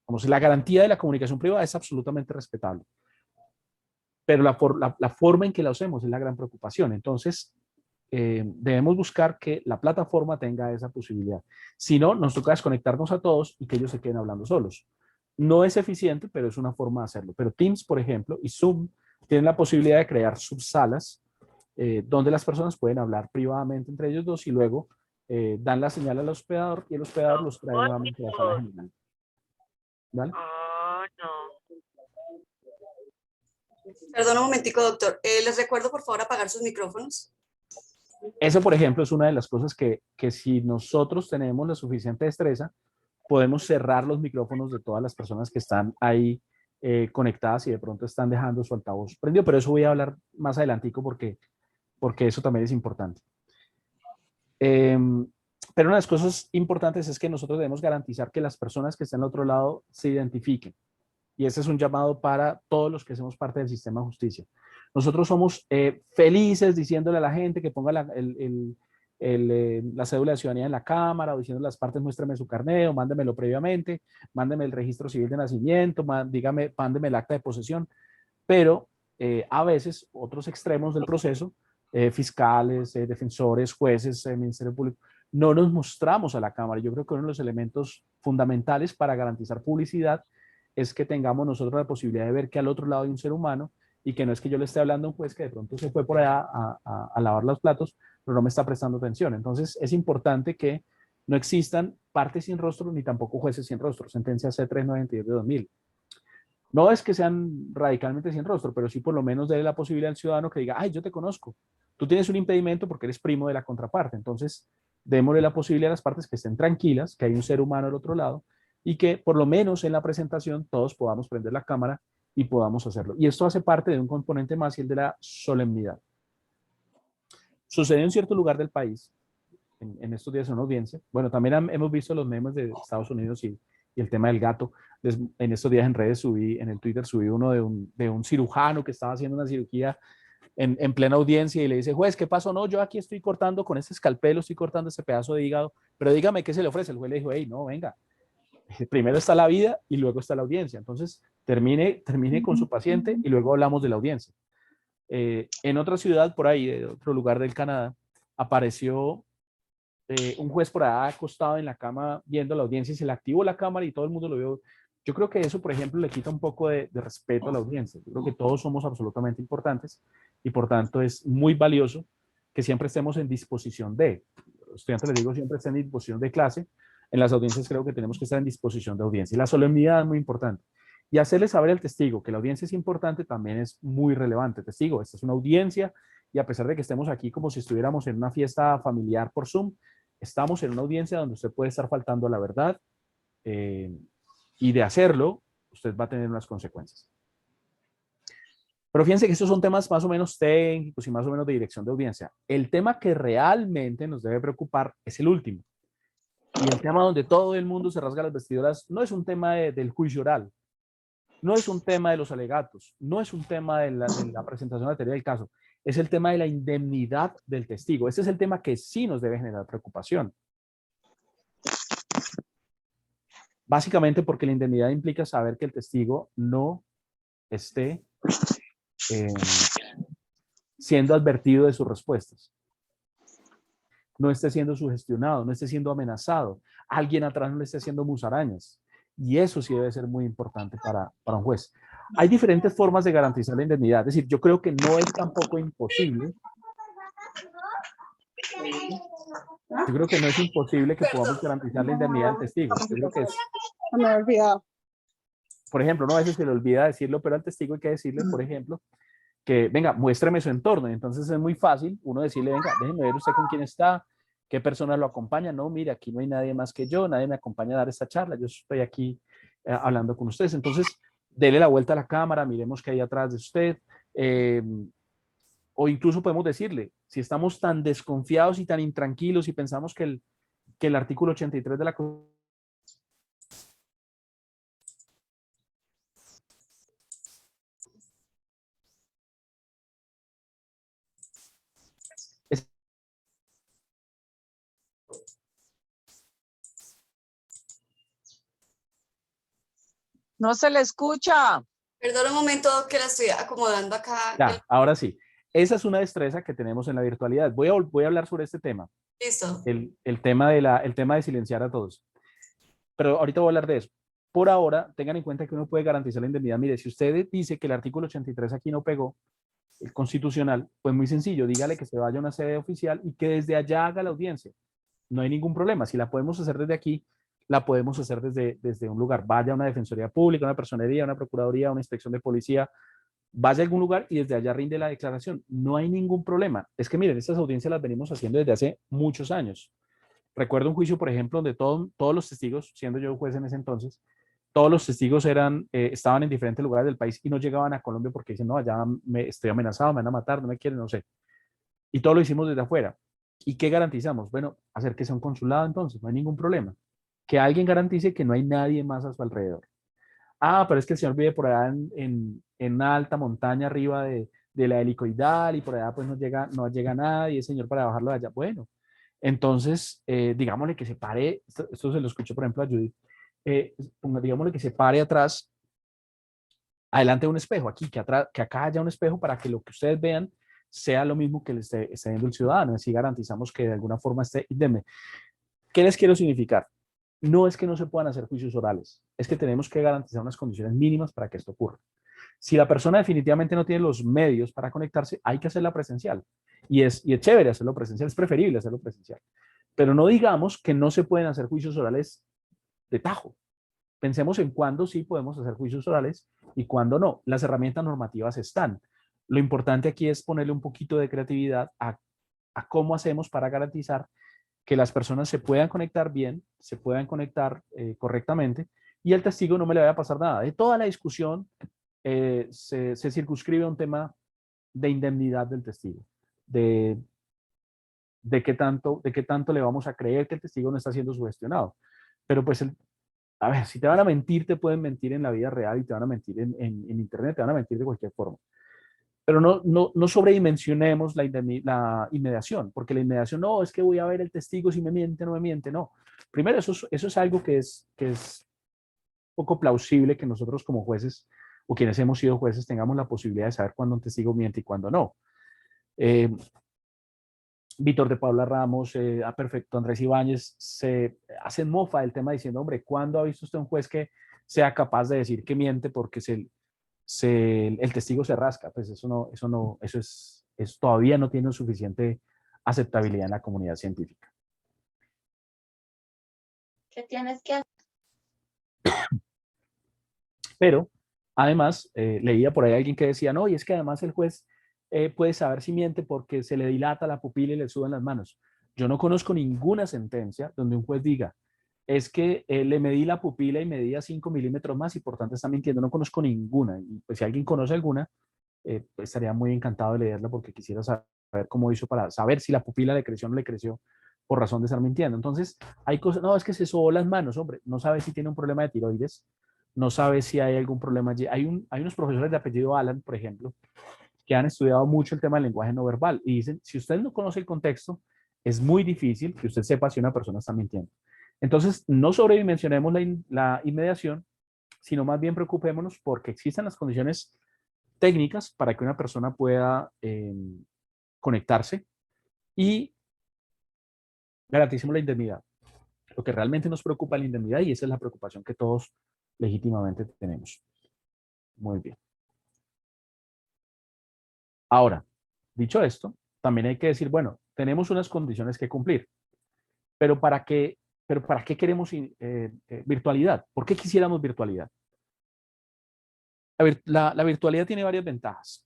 Vamos, la garantía de la comunicación privada es absolutamente respetable. Pero la forma en que la usemos es la gran preocupación. Entonces, debemos buscar que la plataforma tenga esa posibilidad. Si no, nos toca desconectarnos a todos y que ellos se queden hablando solos. No es eficiente, pero es una forma de hacerlo. Pero Teams, por ejemplo, y Zoom tienen la posibilidad de crear subsalas donde las personas pueden hablar privadamente entre ellos dos y luego dan la señal al hospedador y el hospedador los trae nuevamente a la sala general. ¿Vale? Perdón un momentico, doctor. Les recuerdo, por favor, apagar sus micrófonos. Eso, por ejemplo, es una de las cosas que si nosotros tenemos la suficiente destreza, podemos cerrar los micrófonos de todas las personas que están ahí conectadas y de pronto están dejando su altavoz prendido, pero eso voy a hablar más adelantico porque eso también es importante. Pero una de las cosas importantes es que nosotros debemos garantizar que las personas que están al otro lado se identifiquen. Y ese es un llamado para todos los que hacemos parte del sistema de justicia. Nosotros somos felices diciéndole a la gente que ponga la cédula de ciudadanía en la cámara o diciendo las partes, muéstrame su carnet o mándemelo previamente, mándeme el registro civil de nacimiento, mándeme el acta de posesión. Pero a veces otros extremos del proceso, fiscales, defensores, jueces, Ministerio Público, no nos mostramos a la cámara. Yo creo que uno de los elementos fundamentales para garantizar publicidad es que tengamos nosotros la posibilidad de ver que al otro lado hay un ser humano y que no es que yo le esté hablando a un juez que de pronto se fue por allá a lavar los platos, pero no me está prestando atención. Entonces es importante que no existan partes sin rostro ni tampoco jueces sin rostro. Sentencia C392 de 2000. No es que sean radicalmente sin rostro, pero sí por lo menos darle la posibilidad al ciudadano que diga, ay, yo te conozco. Tú tienes un impedimento porque eres primo de la contraparte. Entonces, démosle la posibilidad a las partes que estén tranquilas, que hay un ser humano al otro lado, y que por lo menos en la presentación todos podamos prender la cámara y podamos hacerlo. Y esto hace parte de un componente más y el de la solemnidad. Sucedió en cierto lugar del país, en estos días en una audiencia. Bueno, también hemos visto los memes de Estados Unidos y el tema del gato. En estos días en redes en el Twitter subí uno de un cirujano que estaba haciendo una cirugía en plena audiencia y le dice, juez, ¿qué pasó? No, yo aquí estoy cortando con este escalpelo, estoy cortando este pedazo de hígado, pero dígame qué se le ofrece. El juez le dijo, hey, no, venga, Primero está la vida y luego está la audiencia. Entonces, termine con su paciente y luego hablamos de la audiencia. En otra ciudad por ahí, de otro lugar del Canadá, apareció un juez por allá acostado en la cama viendo la audiencia y se le activó la cámara y todo el mundo lo vio. Yo creo que eso, por ejemplo, le quita un poco de respeto a la audiencia. Yo creo que todos somos absolutamente importantes y por tanto es muy valioso que siempre estemos en disposición de. Los estudiantes les digo siempre estén en disposición de clase. En las audiencias creo que tenemos que estar en disposición de audiencia. Y la solemnidad es muy importante. Y hacerle saber al testigo que la audiencia es importante también es muy relevante. Testigo, esta es una audiencia y a pesar de que estemos aquí como si estuviéramos en una fiesta familiar por Zoom, estamos en una audiencia donde usted puede estar faltando a la verdad y de hacerlo, usted va a tener unas consecuencias. Pero fíjense que estos son temas más o menos técnicos y más o menos de dirección de audiencia. El tema que realmente nos debe preocupar es el último. Y el tema donde todo el mundo se rasga las vestiduras no es un tema del juicio oral, no es un tema de los alegatos, no es un tema de la presentación de la teoría del caso, es el tema de la indemnidad del testigo. Este es el tema que sí nos debe generar preocupación. Básicamente porque la indemnidad implica saber que el testigo no esté siendo advertido de sus respuestas, no esté siendo sugestionado, no esté siendo amenazado, alguien atrás no le esté haciendo musarañas. Y eso sí debe ser muy importante para un juez. Hay diferentes formas de garantizar la indemnidad. Es decir, yo creo que no es tampoco imposible. Yo creo que no es imposible que podamos garantizar la indemnidad del testigo. Yo creo que es... Me he olvidado. Por ejemplo, no a veces se le olvida decirlo, pero al testigo hay que decirle, por ejemplo, que venga, muéstreme su entorno. Entonces es muy fácil uno decirle, venga, déjeme ver usted con quién está, qué personas lo acompañan. No, mira, aquí no hay nadie más que yo, nadie me acompaña a dar esta charla, yo estoy aquí hablando con ustedes. Entonces, dele la vuelta a la cámara, miremos qué hay atrás de usted. O incluso podemos decirle, si estamos tan desconfiados y tan intranquilos y pensamos que el artículo 83 de la Constitución No se le escucha. Perdón un momento que la estoy acomodando acá. Ya, ahora sí. Esa es una destreza que tenemos en la virtualidad. Voy a hablar sobre este tema. Listo. El tema de silenciar a todos. Pero ahorita voy a hablar de eso. Por ahora, tengan en cuenta que uno puede garantizar la indemnidad. Mire, si usted dice que el artículo 83 aquí no pegó, el constitucional, pues muy sencillo, dígale que se vaya a una sede oficial y que desde allá haga la audiencia. No hay ningún problema. Si la podemos hacer desde aquí, la podemos hacer desde un lugar. Vaya a una defensoría pública, una personería, una procuraduría, una inspección de policía, vaya a algún lugar y desde allá rinde la declaración. No hay ningún problema. Es que miren, estas audiencias las venimos haciendo desde hace muchos años. Recuerdo un juicio, por ejemplo, donde todos los testigos, siendo yo juez en ese entonces, todos los testigos estaban en diferentes lugares del país y no llegaban a Colombia porque dicen, no, allá estoy amenazado, me van a matar, no me quieren, no sé. Y todo lo hicimos desde afuera. ¿Y qué garantizamos? Bueno, acérquese a un consulado entonces, no hay ningún problema. Que alguien garantice que no hay nadie más a su alrededor. Ah, pero es que el señor vive por allá en una alta montaña arriba de la helicoidal y por allá pues no llega nadie, el señor para bajarlo de allá. Bueno, entonces digámosle que se pare, esto se lo escucho por ejemplo a Judith, digámosle que se pare atrás, adelante de un espejo, aquí, que acá haya un espejo para que lo que ustedes vean sea lo mismo que le esté viendo el ciudadano, así garantizamos que de alguna forma esté indemne. ¿Qué les quiero significar? No es que no se puedan hacer juicios orales, es que tenemos que garantizar unas condiciones mínimas para que esto ocurra. Si la persona definitivamente no tiene los medios para conectarse, hay que hacerla presencial. Y es chévere hacerlo presencial, es preferible hacerlo presencial. Pero no digamos que no se pueden hacer juicios orales de tajo. Pensemos en cuándo sí podemos hacer juicios orales y cuándo no. Las herramientas normativas están. Lo importante aquí es ponerle un poquito de creatividad a cómo hacemos para garantizar que las personas se puedan conectar bien, se puedan conectar correctamente y al testigo no me le vaya a pasar nada. De toda la discusión se circunscribe a un tema de indemnidad del testigo, de qué tanto le vamos a creer que el testigo no está siendo sugestionado. Pero pues, a ver, si te van a mentir, te pueden mentir en la vida real y te van a mentir en internet, te van a mentir de cualquier forma. Pero no sobredimensionemos la inmediación, porque la inmediación no, es que voy a ver el testigo si me miente o no me miente, no. Primero, eso es algo que es poco plausible que nosotros como jueces o quienes hemos sido jueces tengamos la posibilidad de saber cuándo un testigo miente y cuándo no. Víctor de Paula Ramos, Perfecto Andrés Ibáñez, se hacen mofa del tema diciendo, hombre, ¿cuándo ha visto usted un juez que sea capaz de decir que miente porque el testigo se rasca? Pues eso todavía no tiene suficiente aceptabilidad en la comunidad científica. ¿Qué tienes que hacer? Pero, además, leía por ahí a alguien que decía, no, y es que además el juez puede saber si miente porque se le dilata la pupila y le suben las manos. Yo no conozco ninguna sentencia donde un juez diga, es que le medí la pupila y medía 5 milímetros más y por tanto está mintiendo. No conozco ninguna. Y pues si alguien conoce alguna, pues estaría muy encantado de leerla porque quisiera saber cómo hizo para saber si la pupila le creció o no le creció por razón de estar mintiendo. Entonces, hay cosas, no, es que se sobó las manos, hombre, no sabe si tiene un problema de tiroides, no sabe si hay algún problema. Hay unos profesores de apellido Alan, por ejemplo, que han estudiado mucho el tema del lenguaje no verbal y dicen, si usted no conoce el contexto, es muy difícil que usted sepa si una persona está mintiendo. Entonces, no sobredimensionemos la inmediación, sino más bien preocupémonos porque existan las condiciones técnicas para que una persona pueda conectarse y garanticemos la indemnidad. Lo que realmente nos preocupa es la indemnidad y esa es la preocupación que todos legítimamente tenemos. Muy bien. Ahora, dicho esto, también hay que decir, bueno, tenemos unas condiciones que cumplir, pero ¿para qué queremos virtualidad? ¿Por qué quisiéramos virtualidad? La virtualidad tiene varias ventajas.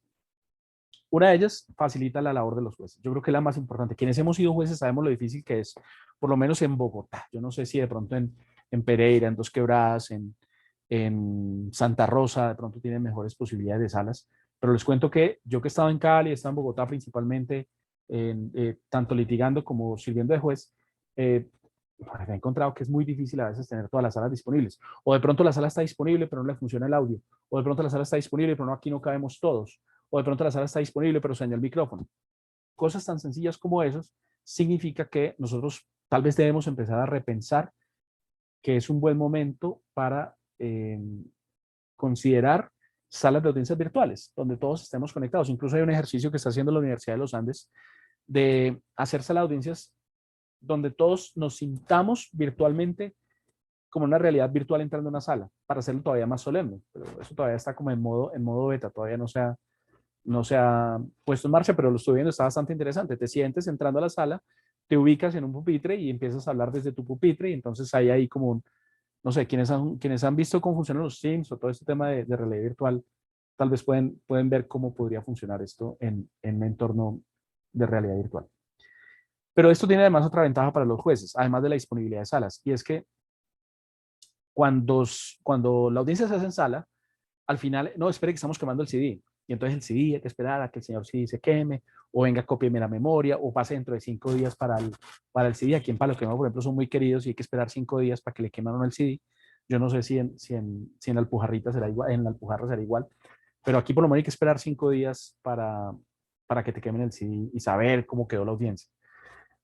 Una de ellas facilita la labor de los jueces. Yo creo que es la más importante. Quienes hemos sido jueces sabemos lo difícil que es, por lo menos en Bogotá. Yo no sé si de pronto en Pereira, en Dos Quebradas, en Santa Rosa, de pronto tienen mejores posibilidades de salas. Pero les cuento que yo que he estado en Cali, he estado en Bogotá principalmente, tanto litigando como sirviendo de juez, pues he encontrado que es muy difícil a veces tener todas las salas disponibles. O de pronto la sala está disponible, pero no le funciona el audio. O de pronto la sala está disponible, pero no, aquí no cabemos todos. O de pronto la sala está disponible, pero se daña el micrófono. Cosas tan sencillas como esos significa que nosotros tal vez debemos empezar a repensar que es un buen momento para considerar salas de audiencias virtuales, donde todos estemos conectados. Incluso hay un ejercicio que está haciendo la Universidad de los Andes de hacer salas de audiencias donde todos nos sintamos virtualmente como una realidad virtual entrando en una sala, para hacerlo todavía más solemne. Pero eso todavía está como en modo beta, todavía no se ha puesto en marcha, pero lo estoy viendo, está bastante interesante. Te sientes entrando a la sala, te ubicas en un pupitre y empiezas a hablar desde tu pupitre y entonces hay ahí como no sé, quienes han visto cómo funcionan los Teams o todo este tema de realidad virtual, tal vez pueden ver cómo podría funcionar esto en un entorno de realidad virtual. Pero esto tiene además otra ventaja para los jueces, además de la disponibilidad de salas, y es que cuando la audiencia se hace en sala, al final, no, espere que estamos quemando el CD, y entonces el CD hay que esperar a que el señor CD se queme, o venga, cópieme la memoria, o pase dentro de 5 días para el CD. Aquí en Palo Quemado, por ejemplo, son muy queridos y hay que esperar 5 días para que le quemaron el CD. Yo no sé si en Alpujarrita será igual, en la Alpujarra será igual, pero aquí por lo menos hay que esperar 5 días para que te quemen el CD y saber cómo quedó la audiencia.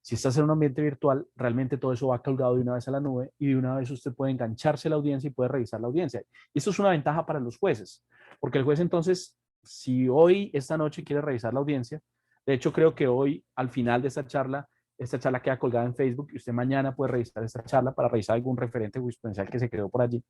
Si estás en un ambiente virtual, realmente todo eso va colgado de una vez a la nube y de una vez usted puede engancharse a la audiencia y puede revisar la audiencia. Y esto es una ventaja para los jueces, porque el juez entonces, si hoy, esta noche, quiere revisar la audiencia, de hecho creo que hoy, al final de esta charla queda colgada en Facebook y usted mañana puede revisar esta charla para revisar algún referente jurisprudencial que se quedó por allí.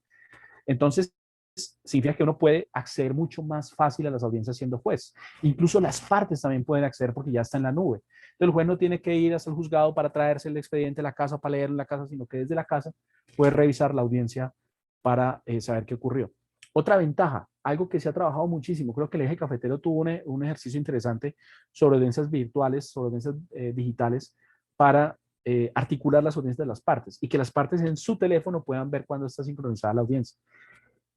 Entonces, significa que uno puede acceder mucho más fácil a las audiencias siendo juez. Incluso las partes también pueden acceder porque ya está en la nube. Entonces, el juez no tiene que ir hasta el juzgado para traerse el expediente a la casa, para leerlo en la casa, sino que desde la casa puede revisar la audiencia para saber qué ocurrió. Otra ventaja, algo que se ha trabajado muchísimo, creo que el Eje Cafetero tuvo un ejercicio interesante sobre audiencias virtuales, sobre audiencias digitales, para articular las audiencias de las partes y que las partes en su teléfono puedan ver cuándo está sincronizada la audiencia.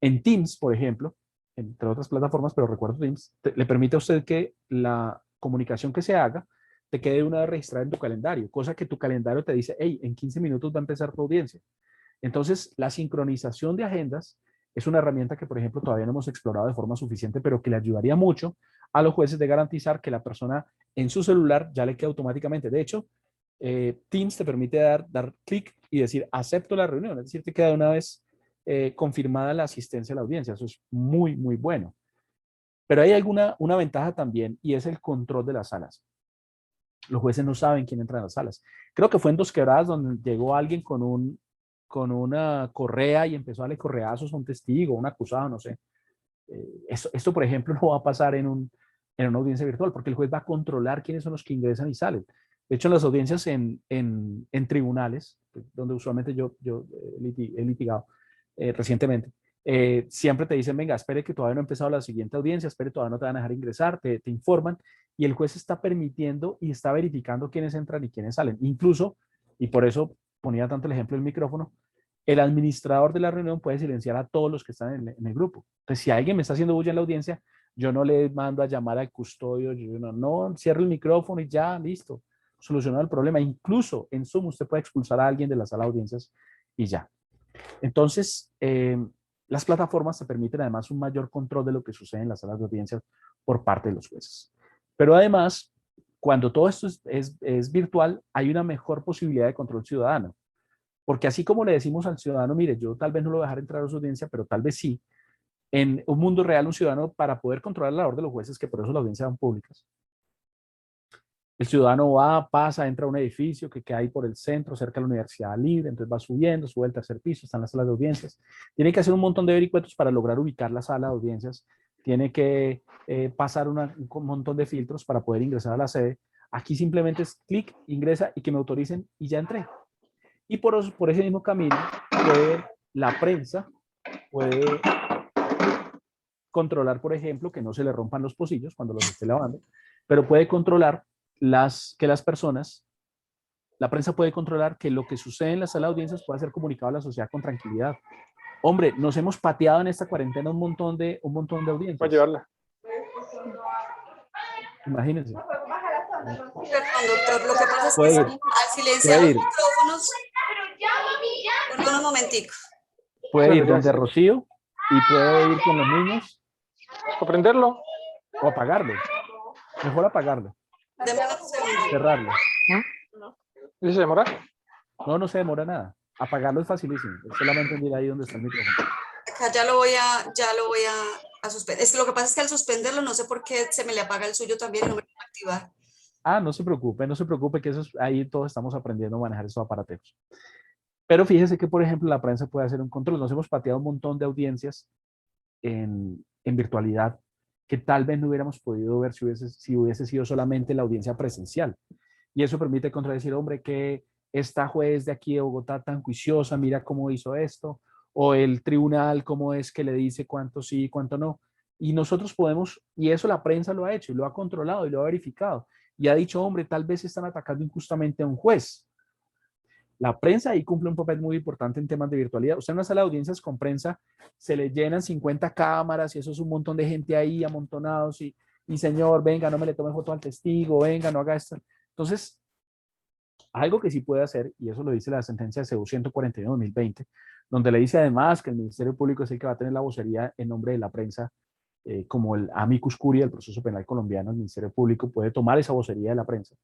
En Teams, por ejemplo, entre otras plataformas, pero recuerdo Teams, le permite a usted que la comunicación que se haga te quede una vez registrada en tu calendario, cosa que tu calendario te dice, hey, en 15 minutos va a empezar tu audiencia. Entonces, la sincronización de agendas es una herramienta que, por ejemplo, todavía no hemos explorado de forma suficiente, pero que le ayudaría mucho a los jueces de garantizar que la persona en su celular ya le quede automáticamente. De hecho, Teams te permite dar clic y decir, acepto la reunión, es decir, te queda de una vez confirmada la asistencia a la audiencia. Eso es muy, muy bueno. Pero hay una ventaja también, y es el control de las salas. Los jueces no saben quién entra en las salas. Creo que fue en Dos Quebradas donde llegó alguien con una correa y empezó a darle correazos a un testigo, un acusado, no sé. Esto, por ejemplo, no va a pasar en una audiencia virtual, porque el juez va a controlar quiénes son los que ingresan y salen. De hecho, en las audiencias en tribunales, donde usualmente yo he litigado recientemente, siempre te dicen, venga, espere que todavía no ha empezado la siguiente audiencia, espere, todavía no te van a dejar ingresar, te informan, y el juez está permitiendo y está verificando quiénes entran y quiénes salen. Incluso, y por eso ponía tanto el ejemplo del micrófono, el administrador de la reunión puede silenciar a todos los que están en el grupo. Entonces, si alguien me está haciendo bulla en la audiencia, yo no le mando a llamar al custodio, yo no, cierro el micrófono y ya, listo, solucionado el problema. Incluso en Zoom usted puede expulsar a alguien de la sala de audiencias y ya. Entonces, las plataformas te permiten además un mayor control de lo que sucede en las salas de audiencias por parte de los jueces. Pero además, cuando todo esto es virtual, hay una mejor posibilidad de control ciudadano. Porque así como le decimos al ciudadano, mire, yo tal vez no lo voy a dejar entrar a su audiencia, pero tal vez sí, en un mundo real, un ciudadano, para poder controlar la labor de los jueces, que por eso las audiencias son públicas, el ciudadano va, pasa, entra a un edificio que queda ahí por el centro, cerca de la Universidad Libre, entonces va subiendo, sube al tercer piso, están las salas de audiencias. Tiene que hacer un montón de vericuetos para lograr ubicar la sala de audiencias. Tiene que pasar un montón de filtros para poder ingresar a la sede. Aquí simplemente es clic, ingresa y que me autoricen y ya entré. Y por ese mismo camino, la prensa puede controlar, por ejemplo, que no se le rompan los pocillos cuando los esté lavando, pero puede controlar que las personas, la prensa puede controlar que lo que sucede en la sala de audiencias pueda ser comunicado a la sociedad con tranquilidad. Hombre, nos hemos pateado en esta cuarentena un montón de audiencias. Voy a llevarla. Imagínense. Perdón, doctor, lo que pasa es que Puede ir. al silenciar los Puede ir. micrófonos, perdón un momentico. Puede ir donde Rocío y puede ir con los niños ¿O prenderlo? o apagarlo. Mejor apagarlo. Deme un segundo. Cerrarlo. ¿Y se demora? No se demora nada. Apagarlo es facilísimo. Es solamente ir ahí donde está el micrófono. Acá ya lo voy a suspender. Es que lo que pasa es que al suspenderlo no sé por qué se me le apaga el suyo también y no me lo va a activar. Ah, no se preocupe que ahí todos estamos aprendiendo a manejar estos aparatos. Pero fíjese que, por ejemplo, la prensa puede hacer un control. Nos hemos pateado un montón de audiencias en virtualidad que tal vez no hubiéramos podido ver si hubiese sido solamente la audiencia presencial. Y eso permite contradecir, hombre, que esta juez de aquí de Bogotá tan juiciosa, mira cómo hizo esto, o el tribunal cómo es que le dice cuánto sí y cuánto no. Y nosotros podemos, y eso la prensa lo ha hecho, y lo ha controlado y lo ha verificado, y ha dicho, hombre, tal vez están atacando injustamente a un juez. La prensa ahí cumple un papel muy importante en temas de virtualidad. Usted en una sala de audiencias con prensa se le llenan 50 cámaras y eso es un montón de gente ahí amontonados y señor, venga, no me le tome foto al testigo, venga, no haga esto. Entonces, algo que sí puede hacer, y eso lo dice la sentencia de CEU 141-2020, donde le dice además que el Ministerio Público es el que va a tener la vocería en nombre de la prensa, como el amicus curiae del proceso penal colombiano, el Ministerio Público puede tomar esa vocería de la prensa.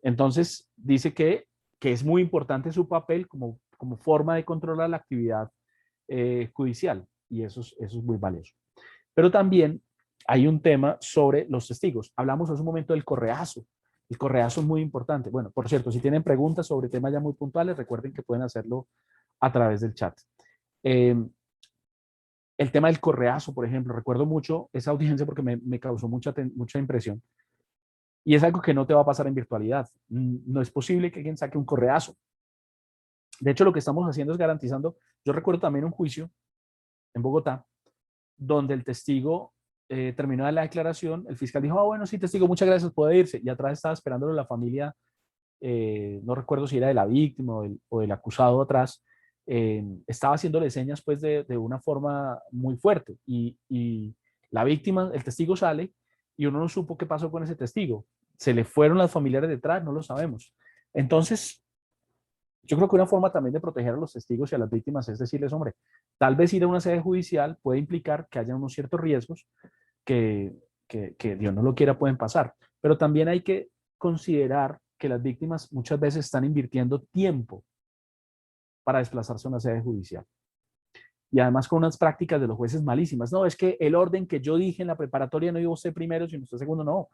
Entonces, dice que es muy importante su papel como forma de controlar la actividad judicial, y eso es muy valioso. Pero también hay un tema sobre los testigos. Hablamos hace un momento del correazo. El correazo es muy importante. Bueno, por cierto, si tienen preguntas sobre temas ya muy puntuales, recuerden que pueden hacerlo a través del chat. El tema del correazo, por ejemplo, recuerdo mucho esa audiencia porque me causó mucha impresión. Y es algo que no te va a pasar en virtualidad. No es posible que alguien saque un correazo. De hecho, lo que estamos haciendo es garantizando. Yo recuerdo también un juicio en Bogotá, donde el testigo terminó de la declaración, el fiscal dijo, bueno, sí, testigo, muchas gracias, puede irse. Y atrás estaba esperándolo la familia, no recuerdo si era de la víctima o del acusado atrás, estaba haciéndole señas pues de una forma muy fuerte. Y la víctima, el testigo sale y uno no supo qué pasó con ese testigo. Se le fueron las familiares detrás, no lo sabemos. Entonces, yo creo que una forma también de proteger a los testigos y a las víctimas es decirles, hombre, tal vez ir a una sede judicial puede implicar que haya unos ciertos riesgos que Dios no lo quiera pueden pasar. Pero también hay que considerar que las víctimas muchas veces están invirtiendo tiempo para desplazarse a una sede judicial. y además con unas prácticas de los jueces malísimas. No, es que el orden que yo dije en la preparatoria no iba usted primero, sino usted segundo, no.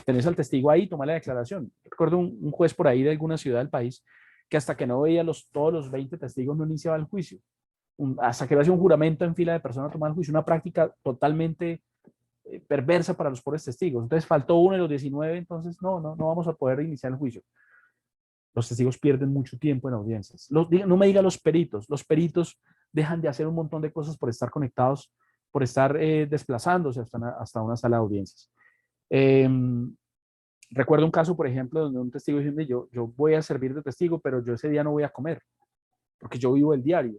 Tenés al testigo ahí, toma la declaración. Recuerdo un juez por ahí de alguna ciudad del país que hasta que no veía todos los 20 testigos no iniciaba el juicio. Hasta que hacía un juramento en fila de personas a tomar el juicio, una práctica totalmente perversa para los pobres testigos. Entonces faltó uno de los 19, entonces no vamos a poder iniciar el juicio. Los testigos pierden mucho tiempo en audiencias. No me diga los peritos dejan de hacer un montón de cosas por estar conectados, por estar desplazándose hasta una sala de audiencias. Recuerdo un caso, por ejemplo, donde un testigo dijo, yo voy a servir de testigo, pero yo ese día no voy a comer, porque yo vivo el diario.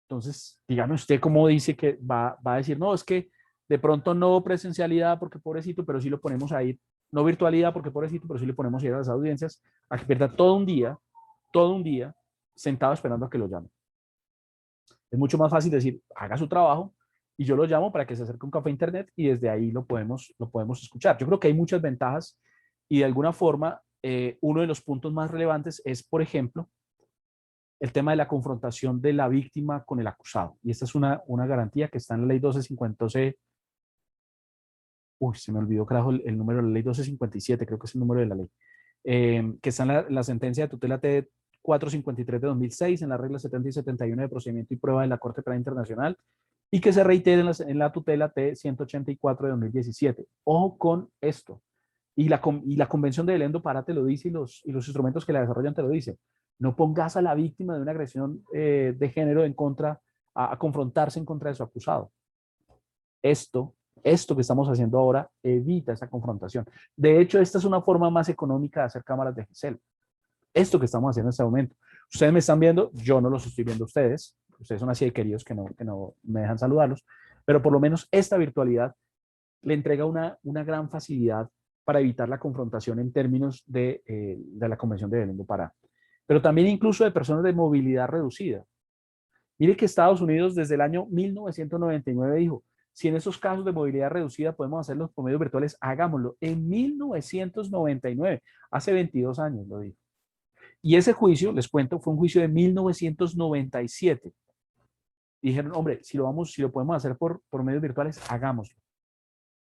Entonces, dígame usted cómo dice que va a decir, no, es que de pronto no presencialidad porque pobrecito, pero sí lo ponemos ahí, no virtualidad porque pobrecito, pero sí le ponemos a ir a las audiencias, a que pierda todo un día sentado esperando a que lo llamen. Es mucho más fácil decir, haga su trabajo y yo lo llamo para que se acerque a un café internet y desde ahí lo podemos escuchar. Yo creo que hay muchas ventajas y de alguna forma uno de los puntos más relevantes es, por ejemplo, el tema de la confrontación de la víctima con el acusado. Y esta es una garantía que está en la ley 1250C. Uy, se me olvidó, carajo, el número de la ley 1257, creo que es el número de la ley. Que está en la sentencia de tutela T 453 de 2006, en la regla 70 y 71 de procedimiento y prueba de la Corte Penal Internacional, y que se reitere en la tutela T 184 de 2017. Ojo con esto. Y la Convención de Belén do Pará te lo dice y los instrumentos que la desarrollan te lo dicen. No pongas a la víctima de una agresión de género a confrontarse en contra de su acusado. Esto que estamos haciendo ahora evita esa confrontación. De hecho, esta es una forma más económica de hacer cámaras de GESEL. Esto que estamos haciendo en este momento. Ustedes me están viendo, yo no los estoy viendo a ustedes. Ustedes son así de queridos que no me dejan saludarlos. Pero por lo menos esta virtualidad le entrega una gran facilidad para evitar la confrontación en términos de la Convención de Belén do Pará. Pero también incluso de personas de movilidad reducida. Mire que Estados Unidos desde el año 1999 dijo, si en esos casos de movilidad reducida podemos hacerlos por medios virtuales, hagámoslo. En 1999, hace 22 años lo dijo. Y ese juicio, les cuento, fue un juicio de 1997. Dijeron, hombre, si lo podemos hacer por medios virtuales, hagámoslo.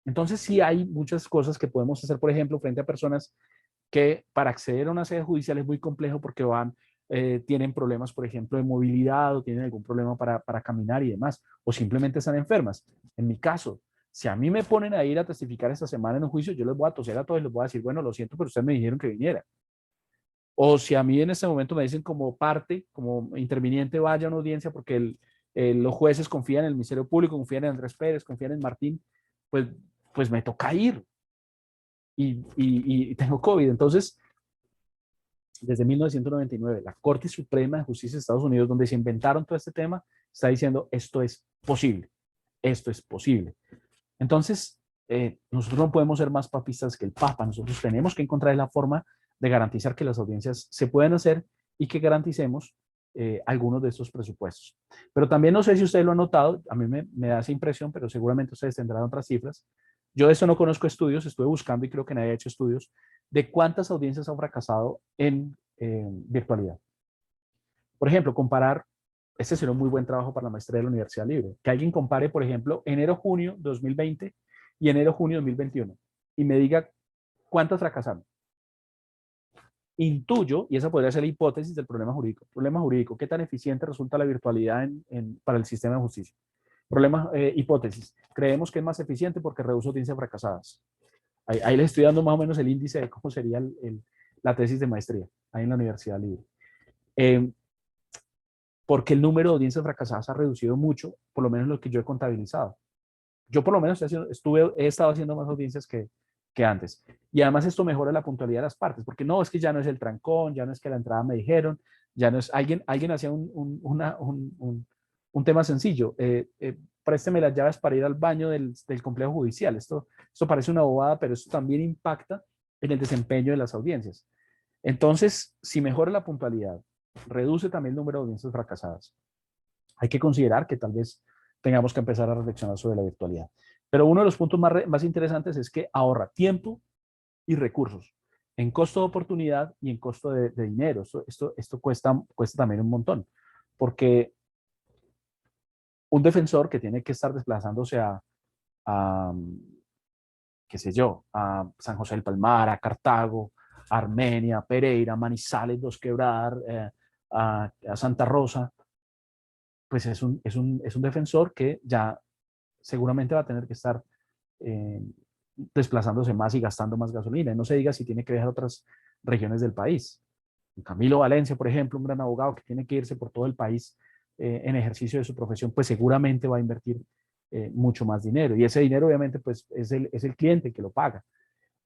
Entonces sí hay muchas cosas que podemos hacer, por ejemplo, frente a personas que para acceder a una sede judicial es muy complejo porque tienen problemas, por ejemplo, de movilidad o tienen algún problema para caminar y demás, o simplemente están enfermas. En mi caso, si a mí me ponen a ir a testificar esta semana en un juicio, yo les voy a toser a todos y les voy a decir, bueno, lo siento, pero ustedes me dijeron que viniera. O si a mí en este momento me dicen como parte, como interviniente, vaya a una audiencia porque los jueces confían en el Ministerio Público, confían en Andrés Pérez, confían en Martín, pues me toca ir. Y tengo COVID. Entonces, desde 1999, la Corte Suprema de Justicia de Estados Unidos, donde se inventaron todo este tema, está diciendo esto es posible. Esto es posible. Entonces, nosotros no podemos ser más papistas que el Papa. Nosotros tenemos que encontrar la forma de garantizar que las audiencias se pueden hacer y que garanticemos algunos de estos presupuestos. Pero también no sé si ustedes lo han notado, a mí me da esa impresión, pero seguramente ustedes tendrán otras cifras. Yo de eso no conozco estudios, estuve buscando y creo que nadie ha hecho estudios de cuántas audiencias han fracasado en virtualidad. Por ejemplo, comparar, este sería un muy buen trabajo para la maestría de la Universidad Libre, que alguien compare, por ejemplo, enero-junio 2020 y enero-junio 2021 y me diga cuántas fracasaron. Intuyo, y esa podría ser la hipótesis del problema jurídico. Problema jurídico, ¿qué tan eficiente resulta la virtualidad para el sistema de justicia? Problema, hipótesis, creemos que es más eficiente porque reduce audiencias fracasadas. Ahí les estoy dando más o menos el índice de cómo sería la tesis de maestría, ahí en la Universidad Libre. Porque el número de audiencias fracasadas ha reducido mucho, por lo menos lo que yo he contabilizado. Yo por lo menos he estado haciendo más audiencias que antes. Y además esto mejora la puntualidad de las partes, porque no, es que ya no es el trancón, ya no es que a la entrada me dijeron, ya no es, alguien hacía un tema sencillo, présteme las llaves para ir al baño del complejo judicial. Esto parece una bobada, pero esto también impacta en el desempeño de las audiencias. Entonces, si mejora la puntualidad, reduce también el número de audiencias fracasadas. Hay que considerar que tal vez tengamos que empezar a reflexionar sobre la virtualidad. Pero uno de los puntos más interesantes es que ahorra tiempo y recursos en costo de oportunidad y en costo de dinero. Esto cuesta también un montón, porque un defensor que tiene que estar desplazándose a, qué sé yo, a San José del Palmar, a Cartago, a Armenia, Pereira, Manizales, Dos Quebradas, a Santa Rosa, pues es un defensor que ya seguramente va a tener que estar eh, desplazándose más y gastando más gasolina. Y no se diga si tiene que viajar a otras regiones del país. Camilo Valencia, por ejemplo, un gran abogado que tiene que irse por todo el país en ejercicio de su profesión, pues seguramente va a invertir mucho más dinero. Y ese dinero obviamente pues es el cliente que lo paga.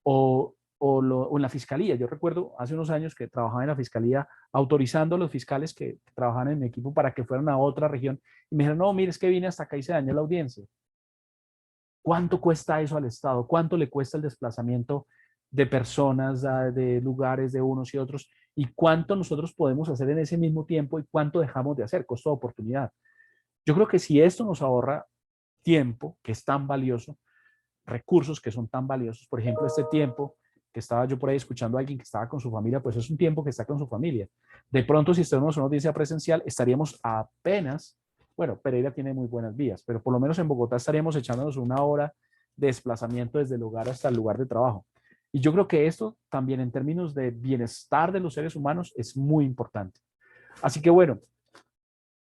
O en la fiscalía. Yo recuerdo hace unos años que trabajaba en la fiscalía autorizando a los fiscales que trabajaban en mi equipo para que fueran a otra región y me dijeron, no, mire, es que vine hasta acá y se dañó la audiencia. ¿Cuánto cuesta eso al Estado? ¿Cuánto le cuesta el desplazamiento de personas, de lugares de unos y otros? ¿Y cuánto nosotros podemos hacer en ese mismo tiempo y cuánto dejamos de hacer? Costo de oportunidad. Yo creo que si esto nos ahorra tiempo, que es tan valioso, recursos que son tan valiosos, por ejemplo, este tiempo que estaba yo por ahí escuchando a alguien que estaba con su familia, pues es un tiempo que está con su familia. De pronto, si estamos en una audiencia presencial, estaríamos apenas, bueno, Pereira tiene muy buenas vías, pero por lo menos en Bogotá estaríamos echándonos una hora de desplazamiento desde el lugar hasta el lugar de trabajo. Y yo creo que esto también en términos de bienestar de los seres humanos es muy importante. Así que bueno,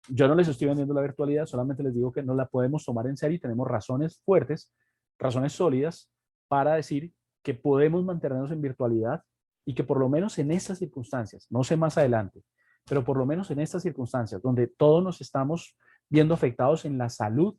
yo no les estoy vendiendo la virtualidad, solamente les digo que no la podemos tomar en serio y tenemos razones fuertes, razones sólidas para decir que podemos mantenernos en virtualidad y que por lo menos en estas circunstancias, no sé más adelante, pero por lo menos en estas circunstancias donde todos nos estamos viendo afectados en la salud,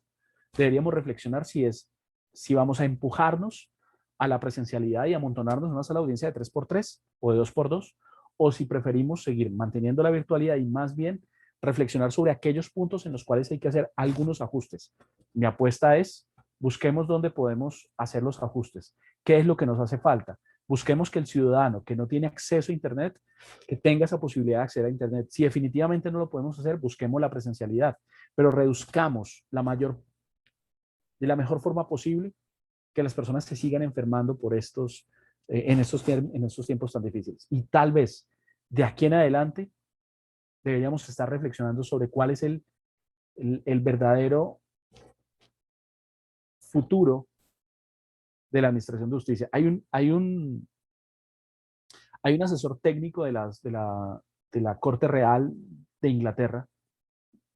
deberíamos reflexionar si vamos a empujarnos a la presencialidad y amontonarnos en una sala de audiencia de 3x3 o de 2x2, o si preferimos seguir manteniendo la virtualidad y más bien reflexionar sobre aquellos puntos en los cuales hay que hacer algunos ajustes. Mi apuesta es, busquemos dónde podemos hacer los ajustes. ¿Qué es lo que nos hace falta? Busquemos que el ciudadano que no tiene acceso a Internet, que tenga esa posibilidad de acceder a Internet. Si definitivamente no lo podemos hacer, busquemos la presencialidad, pero reduzcamos de la mejor forma posible que las personas se sigan enfermando por en estos tiempos tan difíciles. Y tal vez de aquí en adelante deberíamos estar reflexionando sobre cuál es el verdadero futuro de la Administración de Justicia. Hay un asesor técnico de la Corte Real de Inglaterra,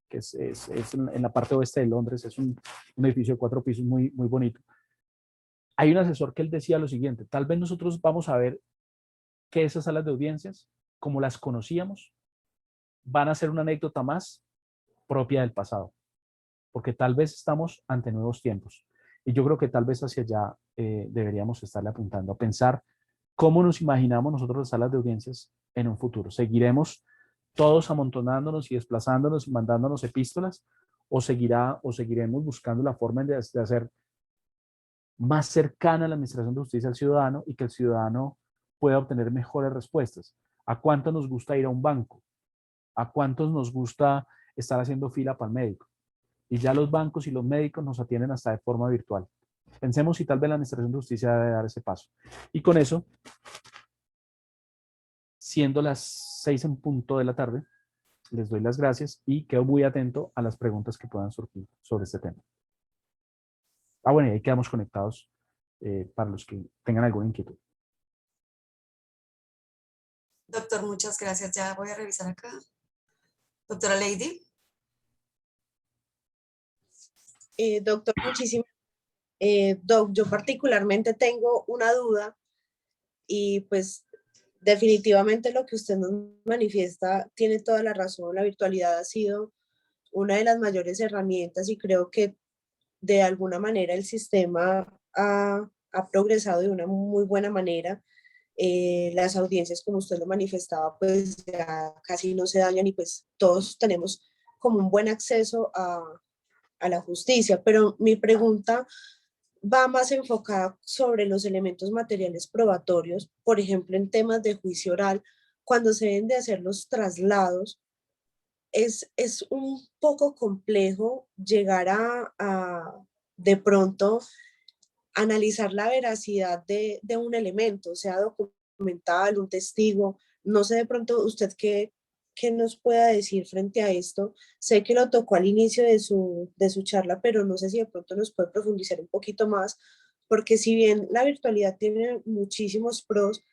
que es en la parte oeste de Londres, es un edificio de 4 pisos muy, muy bonito. Hay un asesor que él decía lo siguiente, tal vez nosotros vamos a ver que esas salas de audiencias, como las conocíamos, van a ser una anécdota más propia del pasado, porque tal vez estamos ante nuevos tiempos. Y yo creo que tal vez hacia allá deberíamos estarle apuntando a pensar cómo nos imaginamos nosotros las salas de audiencias en un futuro. ¿Seguiremos todos amontonándonos y desplazándonos y mandándonos epístolas? ¿O seguiremos buscando la forma de hacer más cercana a la administración de justicia al ciudadano y que el ciudadano pueda obtener mejores respuestas? ¿A cuánto nos gusta ir a un banco? ¿A cuántos nos gusta estar haciendo fila para el médico? Y ya los bancos y los médicos nos atienden hasta de forma virtual. Pensemos si tal vez la Administración de Justicia debe dar ese paso. Y con eso, siendo las 6 en punto de la tarde, les doy las gracias y quedo muy atento a las preguntas que puedan surgir sobre este tema. Bueno, y ahí quedamos conectados para los que tengan alguna inquietud. Doctor, muchas gracias. Ya voy a revisar acá. Doctora Lady. Doctor, muchísimas. Doc, yo particularmente tengo una duda y pues definitivamente lo que usted nos manifiesta tiene toda la razón. La virtualidad ha sido una de las mayores herramientas y creo que de alguna manera el sistema ha progresado de una muy buena manera. Las audiencias, como usted lo manifestaba, pues ya casi no se dañan y pues todos tenemos como un buen acceso a la justicia. Pero mi pregunta va más enfocada sobre los elementos materiales probatorios, por ejemplo, en temas de juicio oral, cuando se deben de hacer los traslados, es un poco complejo llegar de pronto analizar la veracidad de un elemento, sea documental, un testigo. No sé de pronto usted qué ¿qué nos pueda decir frente a esto? Sé que lo tocó al inicio de su charla, pero no sé si de pronto nos puede profundizar un poquito más, porque si bien la virtualidad tiene muchísimos pros,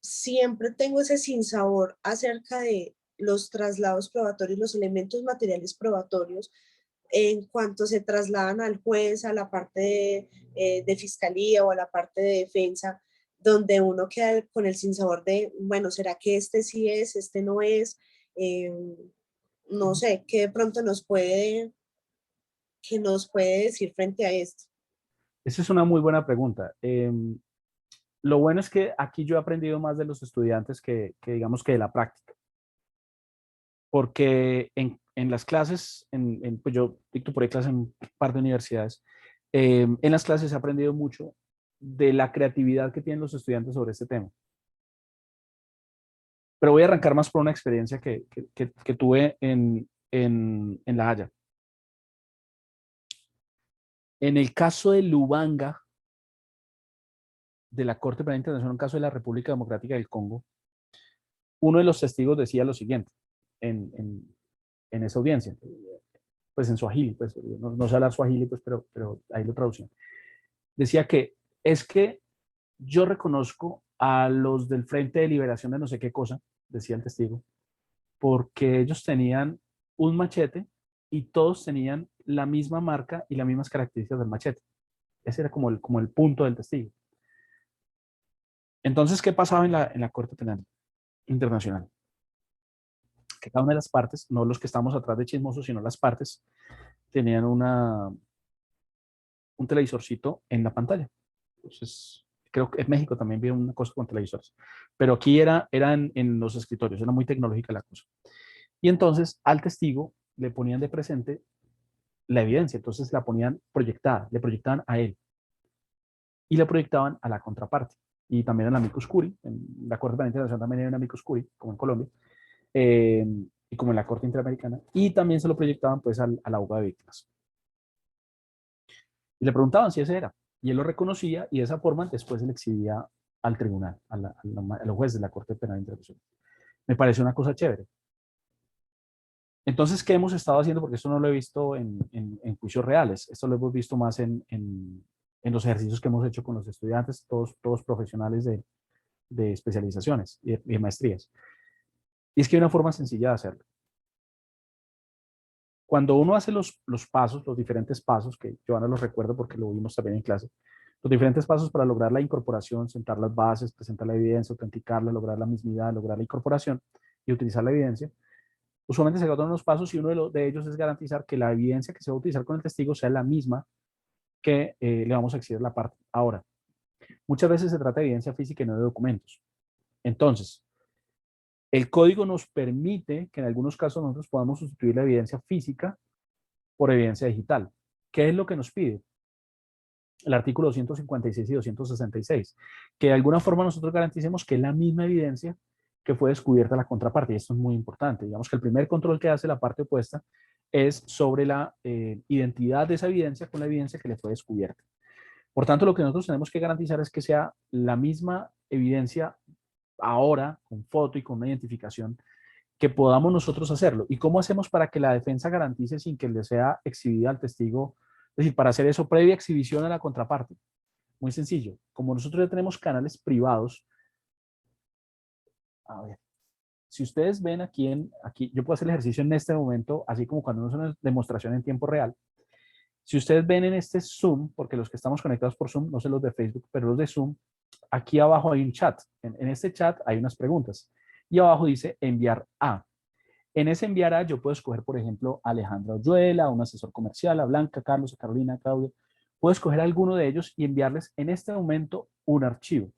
siempre tengo ese sinsabor acerca de los traslados probatorios, los elementos materiales probatorios, en cuanto se trasladan al juez, a la parte de fiscalía o a la parte de defensa, donde uno queda con el sinsabor de, bueno, ¿será que este sí es, este no es? Eh, no sé, ¿qué de pronto que nos puede decir frente a esto? Esa es una muy buena pregunta. Lo bueno es que aquí yo he aprendido más de los estudiantes que digamos que de la práctica, porque en las clases, pues yo dicto por ahí clases en un par de universidades, en las clases he aprendido mucho de la creatividad que tienen los estudiantes sobre este tema. Pero voy a arrancar más por una experiencia que tuve en La Haya. En el caso de Lubanga, de la Corte Penal Internacional, un caso de la República Democrática del Congo, uno de los testigos decía lo siguiente en esa audiencia, pues en Swahili, pues no sé hablar Swahili, pues, pero ahí lo traducían. Decía que es que yo reconozco a los del Frente de Liberación de no sé qué cosa, decía el testigo, porque ellos tenían un machete y todos tenían la misma marca y las mismas características del machete. Ese era como el punto del testigo. Entonces, ¿qué pasaba en la Corte Penal Internacional? Que cada una de las partes, no los que estamos atrás de chismosos, sino las partes, tenían un televisorcito en la pantalla. Entonces, creo que en México también vi una cosa con televisores. Pero aquí era en los escritorios, era muy tecnológica la cosa. Y entonces al testigo le ponían de presente la evidencia, entonces la ponían proyectada, le proyectaban a él y le proyectaban a la contraparte. Y también al amicus curiae, en la Corte Penal Internacional también hay un amicus curiae, como en Colombia, y como en la Corte Interamericana, y también se lo proyectaban pues al abogado de víctimas. Y le preguntaban si ese era, y él lo reconocía, y de esa forma después se le exhibía al tribunal, a los jueces de la Corte Penal Internacional. Me pareció una cosa chévere. Entonces, ¿qué hemos estado haciendo? Porque esto no lo he visto en juicios reales, esto lo hemos visto más en los ejercicios que hemos hecho con los estudiantes, todos profesionales de especializaciones y de maestrías. Y es que hay una forma sencilla de hacerlo. Cuando uno hace los pasos, los diferentes pasos, que yo ahora los recuerdo porque lo vimos también en clase, los diferentes pasos para lograr la incorporación, sentar las bases, presentar la evidencia, autenticarla, lograr la mismidad, lograr la incorporación y utilizar la evidencia, usualmente se tratan unos pasos y uno de ellos es garantizar que la evidencia que se va a utilizar con el testigo sea la misma que le vamos a exhibir la parte. Ahora, muchas veces se trata de evidencia física y no de documentos. Entonces, el código nos permite que en algunos casos nosotros podamos sustituir la evidencia física por evidencia digital. ¿Qué es lo que nos pide? El artículo 256 y 266, que de alguna forma nosotros garanticemos que es la misma evidencia que fue descubierta la contraparte, y esto es muy importante. Digamos que el primer control que hace la parte opuesta es sobre la identidad de esa evidencia con la evidencia que le fue descubierta. Por tanto, lo que nosotros tenemos que garantizar es que sea la misma evidencia ahora, con foto y con una identificación, que podamos nosotros hacerlo. ¿Y cómo hacemos para que la defensa garantice sin que le sea exhibida al testigo? Es decir, para hacer eso previa exhibición a la contraparte. Muy sencillo. Como nosotros ya tenemos canales privados, a ver, si ustedes ven aquí, yo puedo hacer el ejercicio en este momento, así como cuando uno hace una demostración en tiempo real. Si ustedes ven en este Zoom, porque los que estamos conectados por Zoom, no sé los de Facebook, pero los de Zoom, aquí abajo hay un chat. En este chat hay unas preguntas. Y abajo dice enviar a. En ese enviar a yo puedo escoger, por ejemplo, a Alejandra Oyuela, a un asesor comercial, a Blanca, a Carlos, a Carolina, a Claudia. Puedo escoger a alguno de ellos y enviarles en este momento un archivo.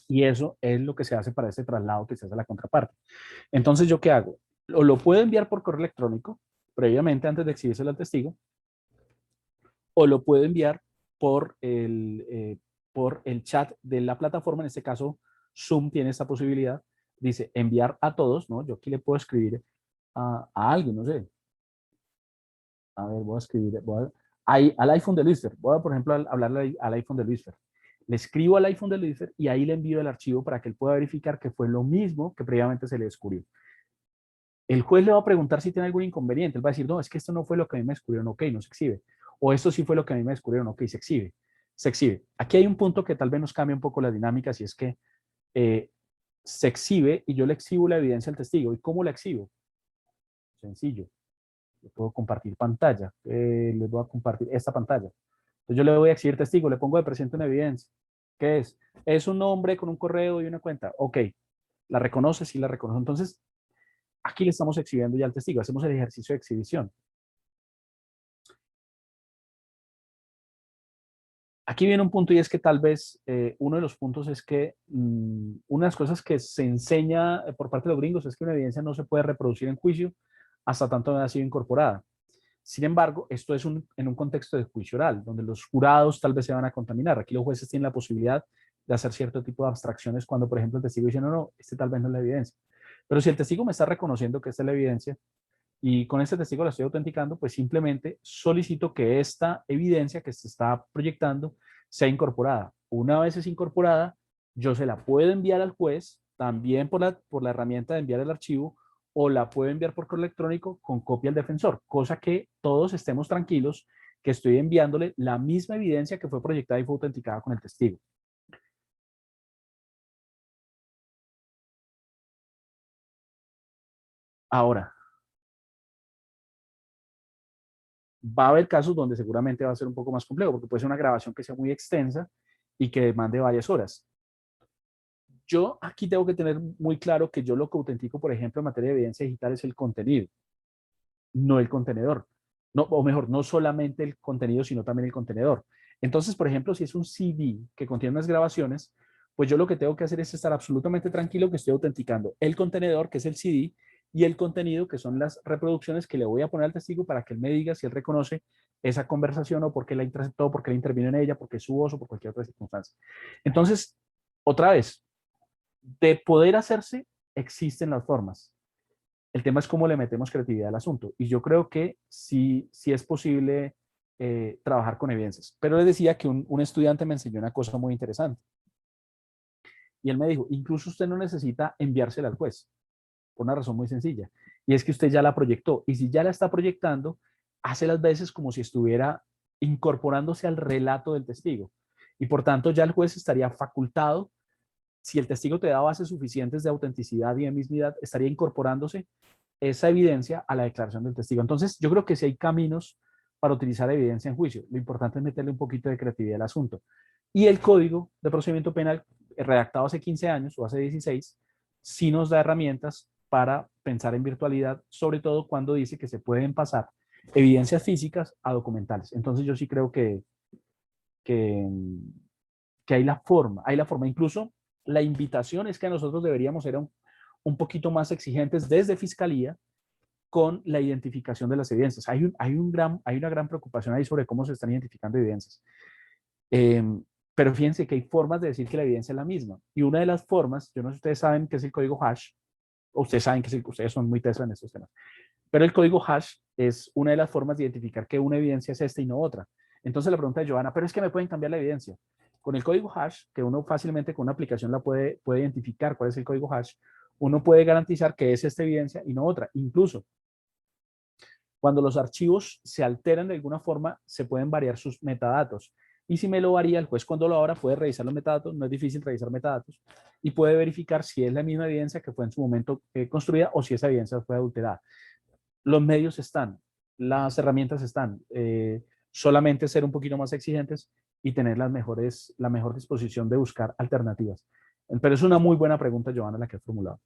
Y eso es lo que se hace para este traslado que se hace a la contraparte. Entonces, ¿yo qué hago? O lo puedo enviar por correo electrónico, previamente antes de exhibírselo al testigo, o lo puedo enviar por el chat de la plataforma. En este caso, Zoom tiene esta posibilidad. Dice enviar a todos, ¿no? Yo aquí le puedo escribir a alguien, no sé. A ver, voy a escribir, al iPhone de Luisfer. Voy a, por ejemplo, hablarle al iPhone de Luisfer. Le escribo al iPhone de Luisfer y ahí le envío el archivo para que él pueda verificar que fue lo mismo que previamente se le descubrió. el juez le va a preguntar si tiene algún inconveniente. Él va a decir, no, es que esto no fue lo que a mí me descubrieron, ok, no se exhibe. O esto sí fue lo que a mí me descubrieron, ok, se exhibe. Se exhibe. Aquí hay un punto que tal vez nos cambia un poco la dinámica, si es que se exhibe y yo le exhibo la evidencia al testigo. ¿Y cómo la exhibo? Sencillo. Le puedo compartir pantalla. Les voy a compartir esta pantalla. Entonces yo le voy a exhibir testigo, le pongo de presente una evidencia. ¿Qué es? Es un nombre con un correo y una cuenta. Ok, ¿la reconoce? Sí, la reconoce. Entonces, aquí le estamos exhibiendo ya al testigo. Hacemos el ejercicio de exhibición. Aquí viene un punto y es que tal vez uno de los puntos es que una de las cosas que se enseña por parte de los gringos es que una evidencia no se puede reproducir en juicio hasta tanto no haya sido incorporada. Sin embargo, esto es en un contexto de juicio oral, donde los jurados tal vez se van a contaminar. Aquí los jueces tienen la posibilidad de hacer cierto tipo de abstracciones cuando, por ejemplo, el testigo dice, no, no, este tal vez no es la evidencia. Pero si el testigo me está reconociendo que esta es la evidencia y con este testigo la estoy autenticando, pues simplemente solicito que esta evidencia que se está proyectando sea incorporada. Una vez es incorporada, yo se la puedo enviar al juez, también por la herramienta de enviar el archivo, o la puedo enviar por correo electrónico con copia al defensor, cosa que todos estemos tranquilos que estoy enviándole la misma evidencia que fue proyectada y fue autenticada con el testigo. Ahora, va a haber casos donde seguramente va a ser un poco más complejo, porque puede ser una grabación que sea muy extensa y que demande varias horas. Yo aquí tengo que tener muy claro que yo lo que autentico, por ejemplo, en materia de evidencia digital es el contenido, no el contenedor. No, o mejor, no solamente el contenido, sino también el contenedor. Entonces, por ejemplo, si es un CD que contiene unas grabaciones, pues yo lo que tengo que hacer es estar absolutamente tranquilo que estoy autenticando el contenedor, que es el CD, y el contenido, que son las reproducciones que le voy a poner al testigo para que él me diga si él reconoce esa conversación o por qué la interceptó, por qué la intervino en ella, porque es su voz o por cualquier otra circunstancia. Entonces, otra vez, de poder hacerse, existen las formas. El tema es cómo le metemos creatividad al asunto. Y yo creo que sí es posible trabajar con evidencias. Pero les decía que un estudiante me enseñó una cosa muy interesante. Y él me dijo, incluso usted no necesita enviársela al juez, por una razón muy sencilla. Y es que usted ya la proyectó. Y si ya la está proyectando, hace las veces como si estuviera incorporándose al relato del testigo. Y por tanto ya el juez estaría facultado, si el testigo te da bases suficientes de autenticidad y de mismidad, estaría incorporándose esa evidencia a la declaración del testigo. Entonces, yo creo que sí hay caminos para utilizar evidencia en juicio. Lo importante es meterle un poquito de creatividad al asunto. Y el Código de Procedimiento Penal, redactado hace 15 años o hace 16, sí nos da herramientas para pensar en virtualidad, sobre todo cuando dice que se pueden pasar evidencias físicas a documentales. Entonces, yo sí creo que, que hay la forma. Incluso la invitación es que nosotros deberíamos ser un poquito más exigentes desde Fiscalía con la identificación de las evidencias. Hay una gran preocupación ahí sobre cómo se están identificando evidencias. Pero fíjense que hay formas de decir que la evidencia es la misma. Y una de las formas, yo no sé si ustedes saben qué es el código hash, o ustedes saben que ustedes son muy tesos en estos temas, pero el código hash es una de las formas de identificar que una evidencia es esta y no otra. Entonces la pregunta de Joana, pero es que me pueden cambiar la evidencia. Con el código hash, que uno fácilmente con una aplicación la puede identificar cuál es el código hash, uno puede garantizar que es esta evidencia y no otra. Incluso cuando los archivos se alteran de alguna forma, se pueden variar sus metadatos. Y si me lo varía, el juez cuando lo abra puede revisar los metadatos, no es difícil revisar metadatos, y puede verificar si es la misma evidencia que fue en su momento construida o si esa evidencia fue adulterada. Los medios están, las herramientas están, solamente ser un poquito más exigentes y tener la mejor disposición de buscar alternativas. Pero es una muy buena pregunta, Joana, la que has formulado.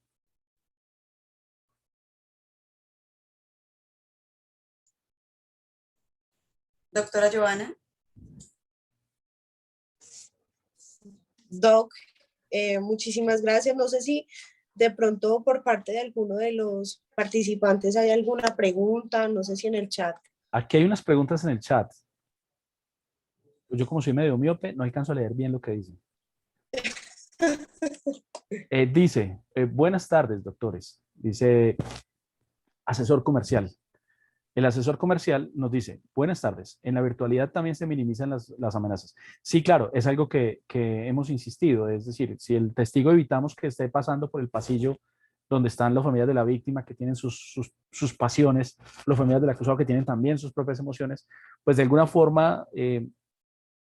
Doctora Joana. Doc, muchísimas gracias. No sé si de pronto por parte de alguno de los participantes hay alguna pregunta, no sé si en el chat. Aquí hay unas preguntas en el chat. Yo como soy medio miope, no alcanzo a leer bien lo que dicen. Dice, buenas tardes, doctores. Dice, asesor comercial. El asesor comercial nos dice, buenas tardes, en la virtualidad también se minimizan las amenazas. Sí, claro, es algo que hemos insistido, es decir, si el testigo evitamos que esté pasando por el pasillo donde están las familias de la víctima que tienen sus pasiones, los familiares del acusado que tienen también sus propias emociones, pues de alguna forma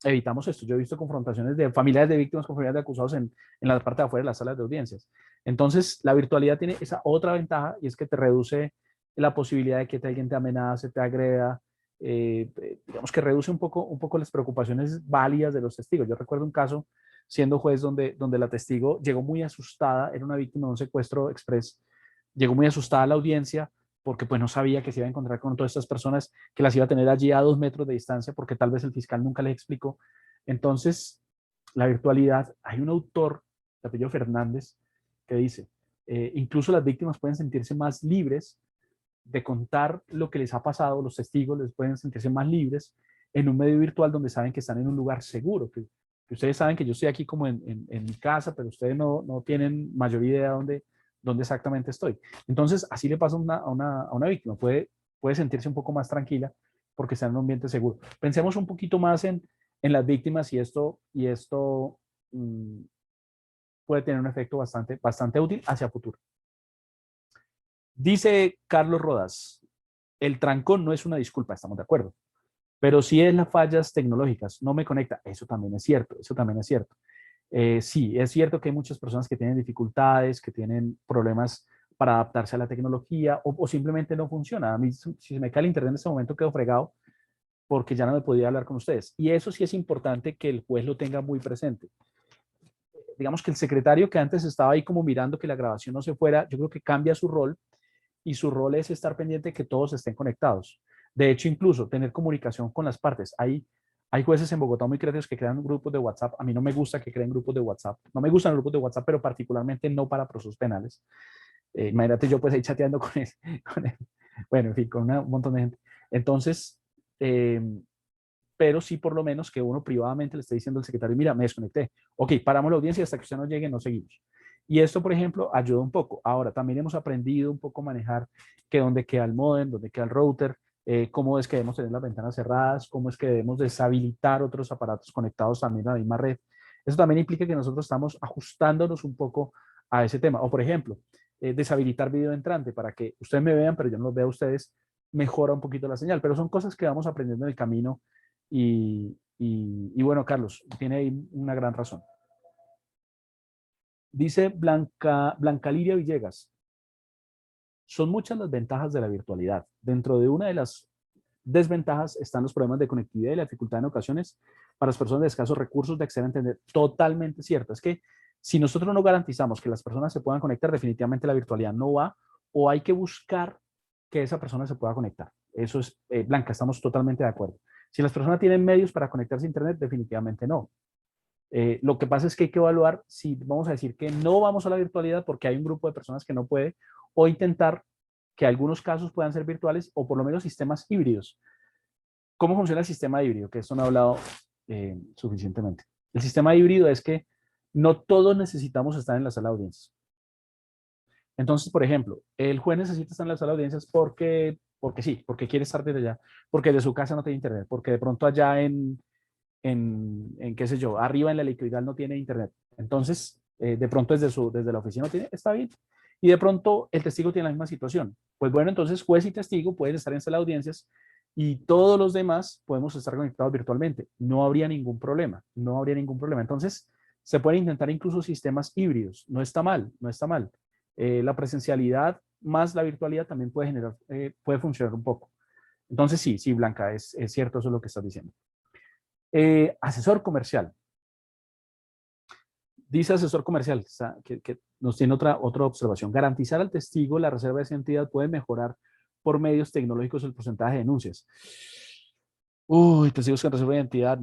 evitamos esto. Yo he visto confrontaciones de familiares de víctimas con familiares de acusados en la parte de afuera de las salas de audiencias. Entonces, la virtualidad tiene esa otra ventaja y es que te reduce la posibilidad de que alguien te amenace, te agreda, digamos que reduce un poco las preocupaciones válidas de los testigos. Yo recuerdo un caso siendo juez donde la testigo llegó muy asustada, era una víctima de un secuestro express, llegó muy asustada a la audiencia porque pues no sabía que se iba a encontrar con todas estas personas, que las iba a tener allí a 2 metros de distancia, porque tal vez el fiscal nunca les explicó. Entonces, la virtualidad, hay un autor, de apellido Fernández, que dice, incluso las víctimas pueden sentirse más libres de contar lo que les ha pasado, los testigos les pueden sentirse más libres en un medio virtual donde saben que están en un lugar seguro, que ustedes saben que yo estoy aquí como en mi casa, pero ustedes no tienen mayor idea de dónde exactamente estoy. Entonces, así le pasa a una víctima, puede sentirse un poco más tranquila porque está en un ambiente seguro. Pensemos un poquito más en las víctimas y esto puede tener un efecto bastante útil hacia futuro. Dice Carlos Rodas, el trancón no es una disculpa, estamos de acuerdo, pero sí es las fallas tecnológicas, no me conecta, eso también es cierto, sí, es cierto que hay muchas personas que tienen dificultades, que tienen problemas para adaptarse a la tecnología o simplemente no funciona. A mí, si se me cae el internet en este momento, quedo fregado porque ya no me podía hablar con ustedes. Y eso sí es importante que el juez lo tenga muy presente. Digamos que el secretario que antes estaba ahí como mirando que la grabación no se fuera, yo creo que cambia su rol y su rol es estar pendiente de que todos estén conectados. De hecho, incluso tener comunicación con las partes. Hay jueces en Bogotá muy creativos que crean grupos de WhatsApp. A mí no me gusta que creen grupos de WhatsApp. No me gustan los grupos de WhatsApp, pero particularmente no para procesos penales. Imagínate yo pues ahí chateando con él, bueno, en fin, con un montón de gente. Entonces, pero sí por lo menos que uno privadamente le esté diciendo al secretario, mira, me desconecté. Ok, paramos la audiencia y hasta que usted no llegue, no seguimos. Y esto, por ejemplo, ayuda un poco. Ahora, también hemos aprendido un poco a manejar que dónde queda el módem, dónde queda el router, cómo es que debemos tener las ventanas cerradas, cómo es que debemos deshabilitar otros aparatos conectados también a la misma red. Eso también implica que nosotros estamos ajustándonos un poco a ese tema. O, por ejemplo, deshabilitar video entrante para que ustedes me vean, pero yo no los vea a ustedes, mejora un poquito la señal. Pero son cosas que vamos aprendiendo en el camino y bueno, Carlos, tiene ahí una gran razón. Dice Blanca Liria Villegas, son muchas las ventajas de la virtualidad. Dentro de una de las desventajas están los problemas de conectividad y la dificultad en ocasiones para las personas de escasos recursos de acceder a Internet. Totalmente cierto. Es que si nosotros no garantizamos que las personas se puedan conectar, definitivamente la virtualidad no va, o hay que buscar que esa persona se pueda conectar. Eso es, Blanca, estamos totalmente de acuerdo. Si las personas tienen medios para conectarse a Internet, definitivamente no. Lo que pasa es que hay que evaluar si vamos a decir que no vamos a la virtualidad porque hay un grupo de personas que no puede, o intentar que algunos casos puedan ser virtuales o por lo menos sistemas híbridos. ¿Cómo funciona el sistema híbrido? Que esto no he hablado suficientemente. El sistema híbrido es que no todos necesitamos estar en la sala de audiencias. Entonces, por ejemplo, el juez necesita estar en la sala de audiencias porque sí, porque quiere estar desde allá, porque de su casa no tiene internet, porque de pronto allá en qué sé yo, arriba en la liquididad no tiene internet. Entonces, de pronto desde la oficina no tiene, está bien. Y de pronto el testigo tiene la misma situación. Pues bueno, entonces juez y testigo pueden estar en sala de audiencias y todos los demás podemos estar conectados virtualmente. No habría ningún problema, no habría ningún problema. Entonces, se pueden intentar incluso sistemas híbridos. No está mal, no está mal. La presencialidad más la virtualidad también puede generar, puede funcionar un poco. Entonces, sí, Blanca, es cierto eso es lo que estás diciendo. Asesor comercial. Dice asesor comercial que nos tiene otra observación. Garantizar al testigo la reserva de esa entidad puede mejorar por medios tecnológicos el porcentaje de denuncias. Uy, testigos con reserva de identidad.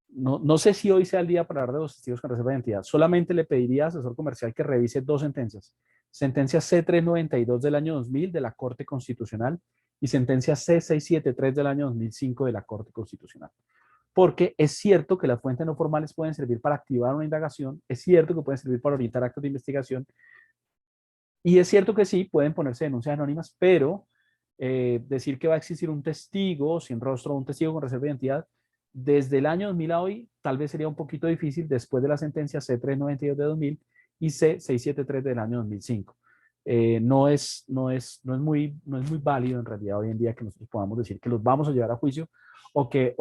No sé si hoy sea el día para hablar de los testigos con reserva de identidad. Solamente le pediría al asesor comercial que revise 2 sentencias. Sentencia C392 del año 2000 de la Corte Constitucional y sentencia C673 del año 2005 de la Corte Constitucional. Porque es cierto que las fuentes no formales pueden servir para activar una indagación, es cierto que pueden servir para orientar actos de investigación, y es cierto que sí, pueden ponerse denuncias anónimas, pero decir que va a existir un testigo sin rostro, un testigo con reserva de identidad, desde el año 2000 a hoy, tal vez sería un poquito difícil después de la sentencia C392 de 2000 y C673 del año 2005. no es muy válido en realidad hoy en día que nosotros podamos decir que los vamos a llevar a juicio o que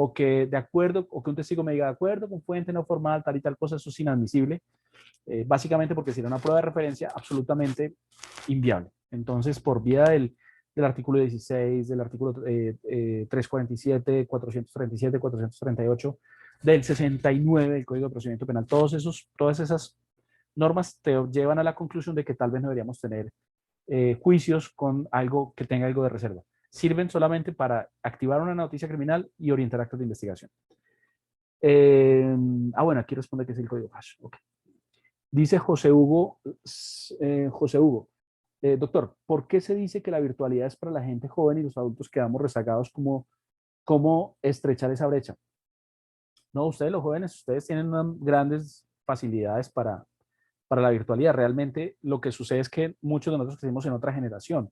de acuerdo, o que un testigo me diga de acuerdo con fuente no formal, tal y tal cosa, eso es inadmisible, básicamente porque sería una prueba de referencia absolutamente inviable. Entonces, por vía del artículo 16, del artículo 347, 437, 438, del 69 del Código de Procedimiento Penal, todas esas normas te llevan a la conclusión de que tal vez no deberíamos tener juicios con algo que tenga algo de reserva. Sirven solamente para activar una noticia criminal y orientar actos de investigación. Bueno, aquí responde que es el código hash. Okay. Dice José Hugo, doctor, ¿por qué se dice que la virtualidad es para la gente joven y los adultos quedamos rezagados? ¿Cómo estrechar esa brecha? No, ustedes los jóvenes, ustedes tienen grandes facilidades para la virtualidad. Realmente lo que sucede es que muchos de nosotros crecimos en otra generación.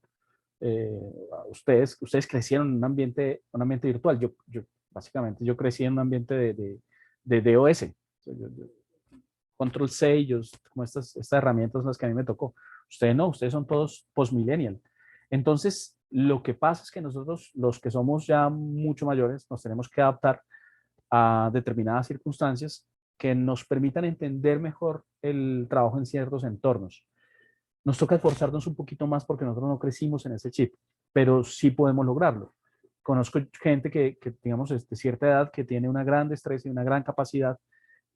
Ustedes crecieron en un ambiente virtual. Básicamente, yo crecí en un ambiente de DOS. Control C, como estas herramientas son las que a mí me tocó. Ustedes no, ustedes son todos post-millennial. Entonces, lo que pasa es que nosotros, los que somos ya mucho mayores, nos tenemos que adaptar a determinadas circunstancias que nos permitan entender mejor el trabajo en ciertos entornos. Nos toca esforzarnos un poquito más porque nosotros no crecimos en ese chip, pero sí podemos lograrlo. Conozco gente que digamos, de cierta edad que tiene una gran destreza y una gran capacidad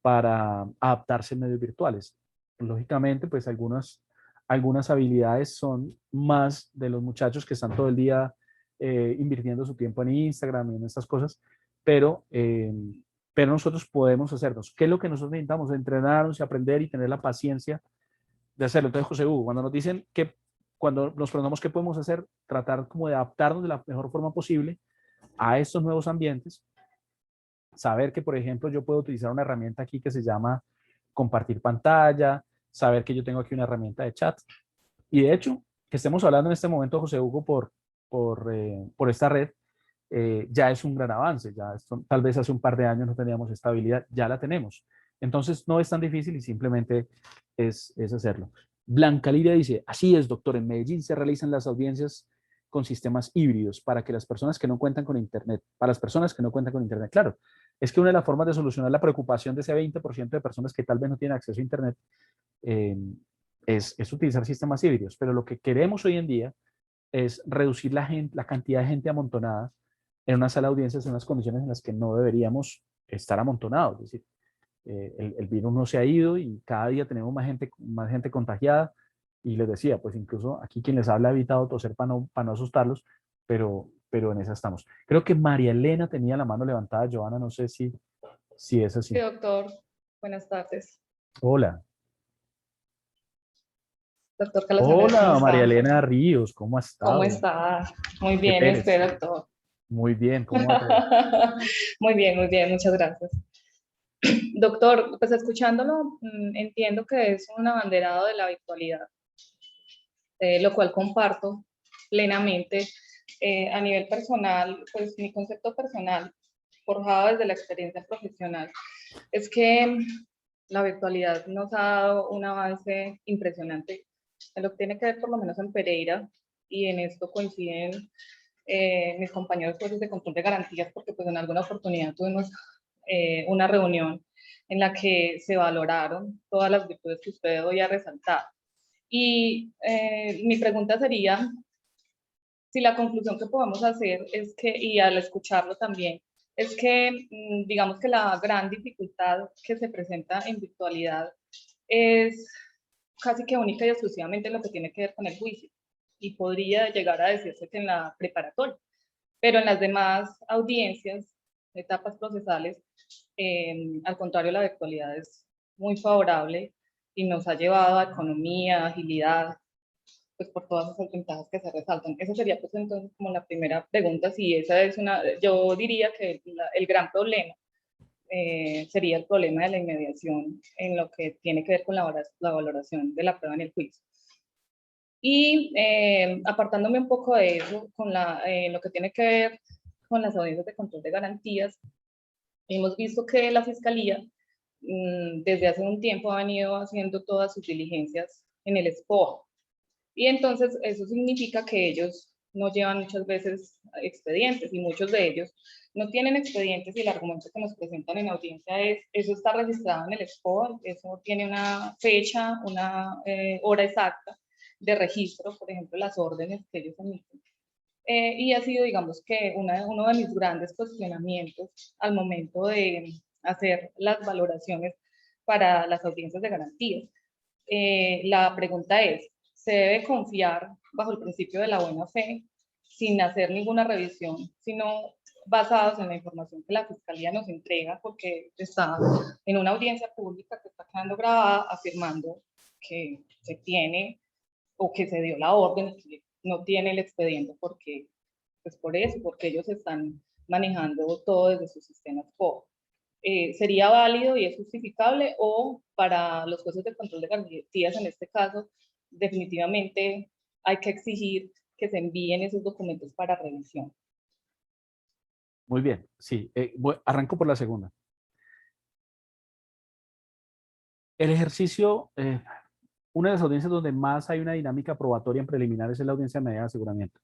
para adaptarse en medios virtuales. Lógicamente, pues algunas habilidades son más de los muchachos que están todo el día invirtiendo su tiempo en Instagram y en estas cosas, pero nosotros podemos hacernos. ¿Qué es lo que nosotros necesitamos? Entrenarnos y aprender y tener la paciencia de hacerlo. Entonces, José Hugo, cuando nos dicen que, cuando nos preguntamos qué podemos hacer, tratar como de adaptarnos de la mejor forma posible a estos nuevos ambientes, saber que, por ejemplo, yo puedo utilizar una herramienta aquí que se llama compartir pantalla, saber que yo tengo aquí una herramienta de chat. Y de hecho, que estemos hablando en este momento, José Hugo, por esta red, ya es un gran avance. Ya esto, tal vez hace un par de años no teníamos esta habilidad, ya la tenemos. Entonces, no es tan difícil y simplemente es hacerlo. Blanca Lidia dice, así es, doctor, en Medellín se realizan las audiencias con sistemas híbridos para que las personas que no cuentan con Internet, para las personas que no cuentan con Internet, claro, es que una de las formas de solucionar la preocupación de ese 20% de personas que tal vez no tienen acceso a Internet es utilizar sistemas híbridos, pero lo que queremos hoy en día es reducir la cantidad de gente amontonada en una sala de audiencias en unas condiciones en las que no deberíamos estar amontonados. Es decir, el virus no se ha ido y cada día tenemos más gente contagiada. Y les decía, pues incluso aquí quien les habla ha evitado toser para no asustarlos, pero en esa estamos. Creo que María Elena tenía la mano levantada, Joana, no sé si es así. Sí, doctor. Buenas tardes. Hola. Doctor Carlos Andrés, ¿cómo Hola, está? María Elena Ríos, ¿cómo ha estado? ¿Cómo está? Muy ¿Qué bien, Pérez? usted, doctor. Muy bien, ¿cómo va todo? Muy bien, muchas gracias. Doctor, pues escuchándolo, entiendo que es un abanderado de la virtualidad, lo cual comparto plenamente. A nivel personal, pues mi concepto personal, forjado desde la experiencia profesional, es que la virtualidad nos ha dado un avance impresionante en lo que tiene que ver por lo menos en Pereira, y en esto coinciden mis compañeros jueces de control de garantías, porque pues en alguna oportunidad tuvimos una reunión en la que se valoraron todas las virtudes que usted hoy ha resaltado. Y mi pregunta sería si la conclusión que podemos hacer es que, y al escucharlo también, es que digamos que la gran dificultad que se presenta en virtualidad es casi que única y exclusivamente lo que tiene que ver con el juicio, y podría llegar a decirse que en la preparatoria, pero en las demás audiencias, etapas procesales, al contrario, la virtualidad es muy favorable y nos ha llevado a economía, agilidad, pues por todas esas ventajas que se resaltan. Esa sería pues entonces como la primera pregunta, si esa es una, yo diría que el gran problema sería el problema de la inmediación en lo que tiene que ver con la valoración de la prueba en el juicio. Y apartándome un poco de eso, con lo que tiene que ver con las audiencias de control de garantías, hemos visto que la Fiscalía desde hace un tiempo ha venido haciendo todas sus diligencias en el SPOA, Y entonces eso significa que ellos no llevan muchas veces expedientes y muchos de ellos no tienen expedientes y el argumento que nos presentan en audiencia es, eso está registrado en el SPOA, eso tiene una fecha, una hora exacta de registro, por ejemplo, las órdenes que ellos emiten. Y ha sido, digamos, que uno de mis grandes cuestionamientos al momento de hacer las valoraciones para las audiencias de garantías. La pregunta es, ¿se debe confiar bajo el principio de la buena fe sin hacer ninguna revisión, sino basados en la información que la Fiscalía nos entrega, porque está en una audiencia pública que está quedando grabada afirmando que se tiene o que se dio la orden, que no tiene el expediente porque, pues por eso, porque ellos están manejando todo desde sus sistemas POA? ¿Sería válido y es justificable, o para los jueces de control de garantías en este caso definitivamente hay que exigir que se envíen esos documentos para revisión? Muy bien, sí. Arranco por la segunda. El ejercicio, una de las audiencias donde más hay una dinámica probatoria en preliminares es la audiencia de medida de aseguramiento,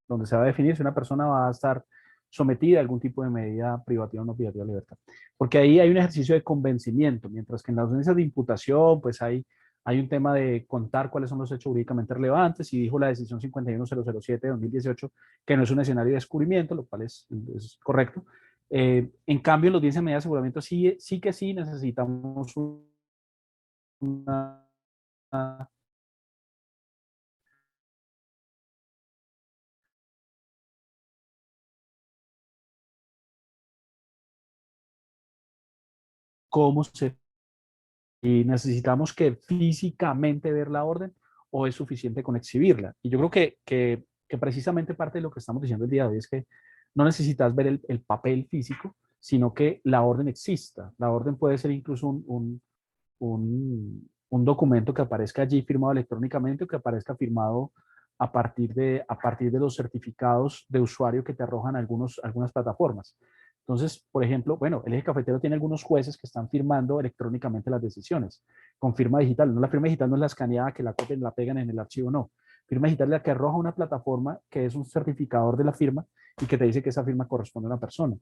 donde se va a definir si una persona va a estar sometida a algún tipo de medida privativa o no privativa de libertad. Porque ahí hay un ejercicio de convencimiento, mientras que en las audiencias de imputación, pues hay un tema de contar cuáles son los hechos jurídicamente relevantes, y dijo la decisión 51007 de 2018 que no es un escenario de descubrimiento, lo cual es correcto. En cambio, en la audiencia de medida de aseguramiento sí que necesitamos una cómo se... Y necesitamos que físicamente ver la orden, o es suficiente con exhibirla. Y yo creo que precisamente parte de lo que estamos diciendo el día de hoy es que no necesitas ver el papel físico, sino que la orden exista. La orden puede ser incluso un documento que aparezca allí firmado electrónicamente, o que aparezca firmado a partir de los certificados de usuario que te arrojan algunas plataformas. Entonces, por ejemplo, bueno, el Eje Cafetero tiene algunos jueces que están firmando electrónicamente las decisiones con firma digital. No, la firma digital no es la escaneada que la copian, la pegan en el archivo, no. Firma digital es la que arroja una plataforma que es un certificador de la firma y que te dice que esa firma corresponde a una persona.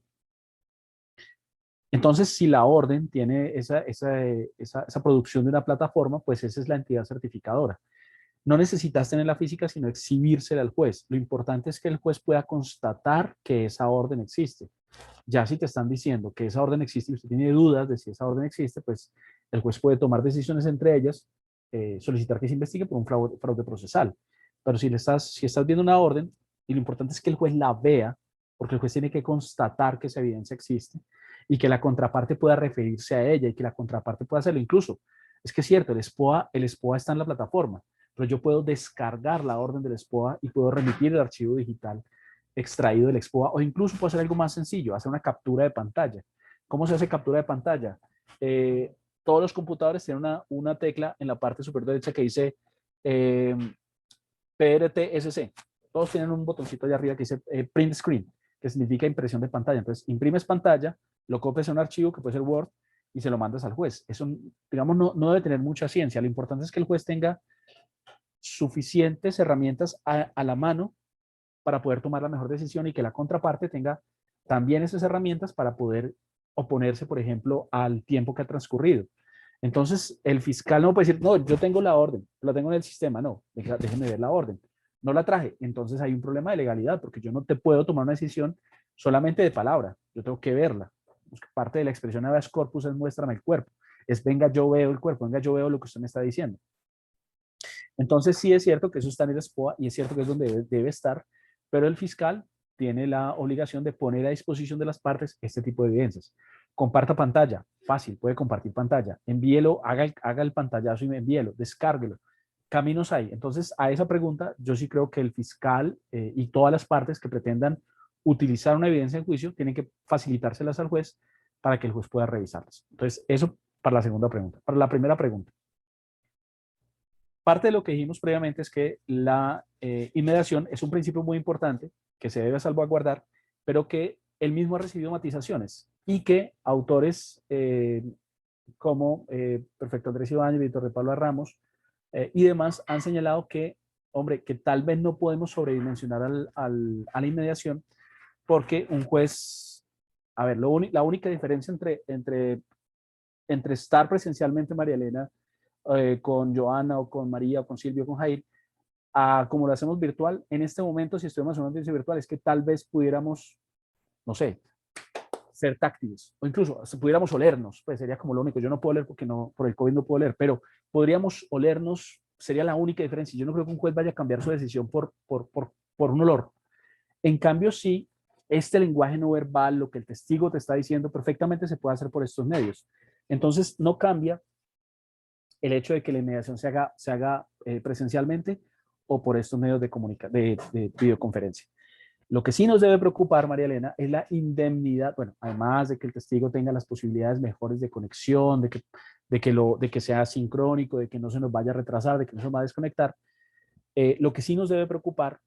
Entonces, si la orden tiene esa producción de una plataforma, pues esa es la entidad certificadora. No necesitas tenerla física, sino exhibírsela al juez. Lo importante es que el juez pueda constatar que esa orden existe. Ya si te están diciendo que esa orden existe y usted tiene dudas de si esa orden existe, pues el juez puede tomar decisiones, entre ellas solicitar que se investigue por un fraude procesal. Pero si estás viendo una orden, y lo importante es que el juez la vea, porque el juez tiene que constatar que esa evidencia existe y que la contraparte pueda referirse a ella y que la contraparte pueda hacerlo. Incluso, es que es cierto, el SPOA está en la plataforma, pero yo puedo descargar la orden del SPOA y puedo remitir el archivo digital extraído del SPOA, o incluso puedo hacer algo más sencillo, hacer una captura de pantalla. ¿Cómo se hace captura de pantalla? Todos los computadores tienen una tecla en la parte superior derecha que dice PRTSC. Todos tienen un botoncito allá arriba que dice Print Screen, que significa impresión de pantalla. Entonces, imprimes pantalla, lo copias en un archivo que puede ser Word y se lo mandas al juez. Eso, digamos, no debe tener mucha ciencia. Lo importante es que el juez tenga suficientes herramientas a la mano para poder tomar la mejor decisión, y que la contraparte tenga también esas herramientas para poder oponerse, por ejemplo, al tiempo que ha transcurrido. Entonces, el fiscal no puede decir, no, yo tengo la orden, la tengo en el sistema. No, déjeme ver la orden. No la traje. Entonces hay un problema de legalidad, porque yo no te puedo tomar una decisión solamente de palabra. Yo tengo que verla. Parte de la expresión habeas corpus es muéstrame el cuerpo. Es venga, yo veo el cuerpo, venga, yo veo lo que usted me está diciendo. Entonces sí es cierto que eso está en el SPOA y es cierto que es donde debe estar, pero el fiscal tiene la obligación de poner a disposición de las partes este tipo de evidencias. Comparta pantalla, fácil, puede compartir pantalla, envíelo, haga el pantallazo y envíelo, descárguelo. Caminos hay. Entonces, a esa pregunta, yo sí creo que el fiscal y todas las partes que pretendan utilizar una evidencia en juicio tienen que facilitárselas al juez para que el juez pueda revisarlas. Entonces, eso para la segunda pregunta. Para la primera pregunta. Parte de lo que dijimos previamente es que la inmediación es un principio muy importante que se debe salvaguardar, pero que él mismo ha recibido matizaciones y que autores como Perfecto Andrés Ibáñez, Víctor de Pablo Ramos y demás han señalado que hombre, que tal vez no podemos sobredimensionar a la inmediación, porque un juez, a ver, la única diferencia entre estar presencialmente, María Elena, con Joana o con María o con Silvio o con Jair, a como lo hacemos virtual, en este momento, si estuviéramos en una audiencia virtual, es que tal vez pudiéramos, no sé, ser táctiles, o incluso si pudiéramos olernos, pues sería como lo único. Yo no puedo oler porque no, por el COVID no puedo oler, pero podríamos olernos, sería la única diferencia. Yo no creo que un juez vaya a cambiar su decisión por un olor. En cambio, sí, este lenguaje no verbal, lo que el testigo te está diciendo, perfectamente se puede hacer por estos medios. Entonces, no cambia el hecho de que la inmediación se haga presencialmente o por estos medios de videoconferencia. Lo que sí nos debe preocupar, María Elena, es la indemnidad, bueno, además de que el testigo tenga las posibilidades mejores de conexión, de que sea sincrónico, de que no se nos vaya a retrasar, de que no se nos va a desconectar. Lo que sí nos debe preocupar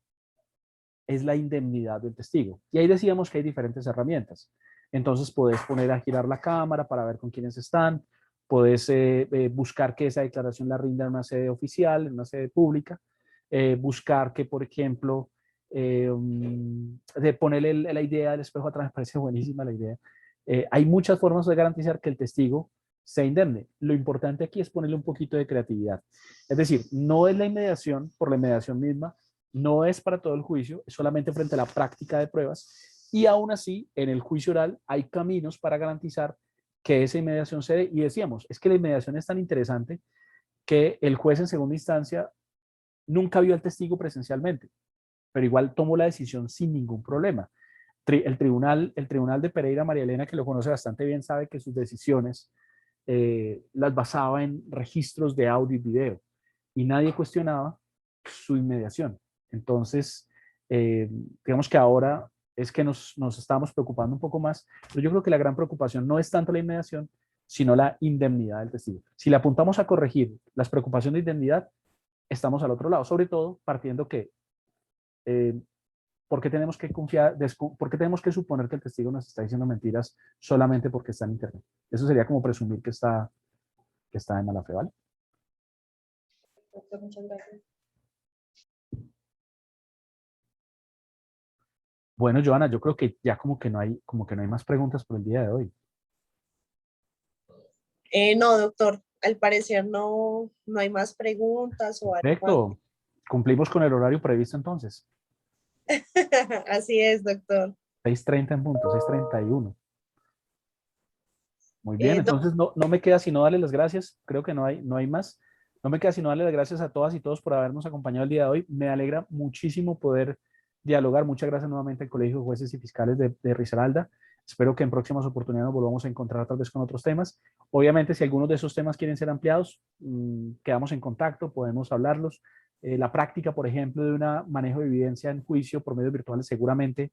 es la indemnidad del testigo. Y ahí decíamos que hay diferentes herramientas. Entonces, podés poner a girar la cámara para ver con quiénes están, podés buscar que esa declaración la rinda en una sede oficial, en una sede pública, buscar que, por ejemplo, de ponerle la idea del espejo atrás, me parece buenísima la idea. Hay muchas formas de garantizar que el testigo se indemne. Lo importante aquí es ponerle un poquito de creatividad. Es decir, no es la inmediación por la inmediación misma, no es para todo el juicio, es solamente frente a la práctica de pruebas, y aún así, en el juicio oral hay caminos para garantizar que esa inmediación se dé. Y decíamos, es que la inmediación es tan interesante que el juez en segunda instancia nunca vio al testigo presencialmente, pero igual tomó la decisión sin ningún problema. El tribunal de Pereira, María Elena, que lo conoce bastante bien, sabe que sus decisiones las basaba en registros de audio y video, y nadie cuestionaba su inmediación. Entonces, digamos que ahora es que nos estamos preocupando un poco más, pero yo creo que la gran preocupación no es tanto la inmediación, sino la indemnidad del testigo. Si le apuntamos a corregir las preocupaciones de indemnidad, estamos al otro lado, sobre todo partiendo que, ¿por qué tenemos que por qué tenemos que suponer que el testigo nos está diciendo mentiras solamente porque está en internet? Eso sería como presumir que está de mala fe, ¿vale? Doctor, muchas gracias. Bueno, Joana, yo creo que ya como que no hay más preguntas por el día de hoy. No, doctor, al parecer no hay más preguntas o algo Perfecto. Cumplimos con el horario previsto entonces. más. Así es, doctor. 6:30 en punto, 6:31. Muy bien, Doc- entonces no me queda sino darle las gracias. Creo que no hay más. No me queda sino darle las gracias a todas y todos por habernos acompañado el día de hoy. Me alegra muchísimo poder dialogar. Muchas gracias nuevamente al Colegio de Jueces y Fiscales de Risaralda. Espero que en próximas oportunidades nos volvamos a encontrar tal vez con otros temas. Obviamente, si algunos de esos temas quieren ser ampliados, quedamos en contacto, podemos hablarlos. La práctica, por ejemplo, de un manejo de evidencia en juicio por medios virtuales seguramente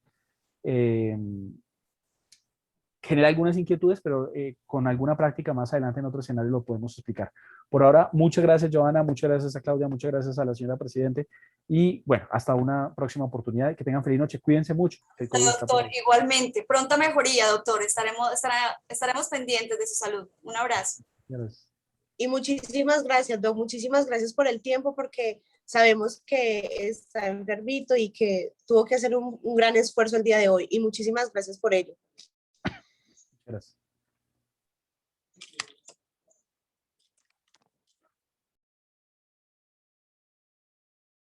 genera algunas inquietudes, pero con alguna práctica más adelante en otro escenario lo podemos explicar. Por ahora, muchas gracias, Joana, muchas gracias a Claudia, muchas gracias a la señora Presidente, y bueno, hasta una próxima oportunidad. Que tengan feliz noche, cuídense mucho. El COVID está por Doctor, ahí. igualmente, pronta mejoría, doctor. Estaremos pendientes de su salud. Un abrazo. Gracias. Y muchísimas gracias, Doc, muchísimas gracias por el tiempo, porque sabemos que está enfermito y que tuvo que hacer un gran esfuerzo el día de hoy. Y muchísimas gracias por ello. Gracias.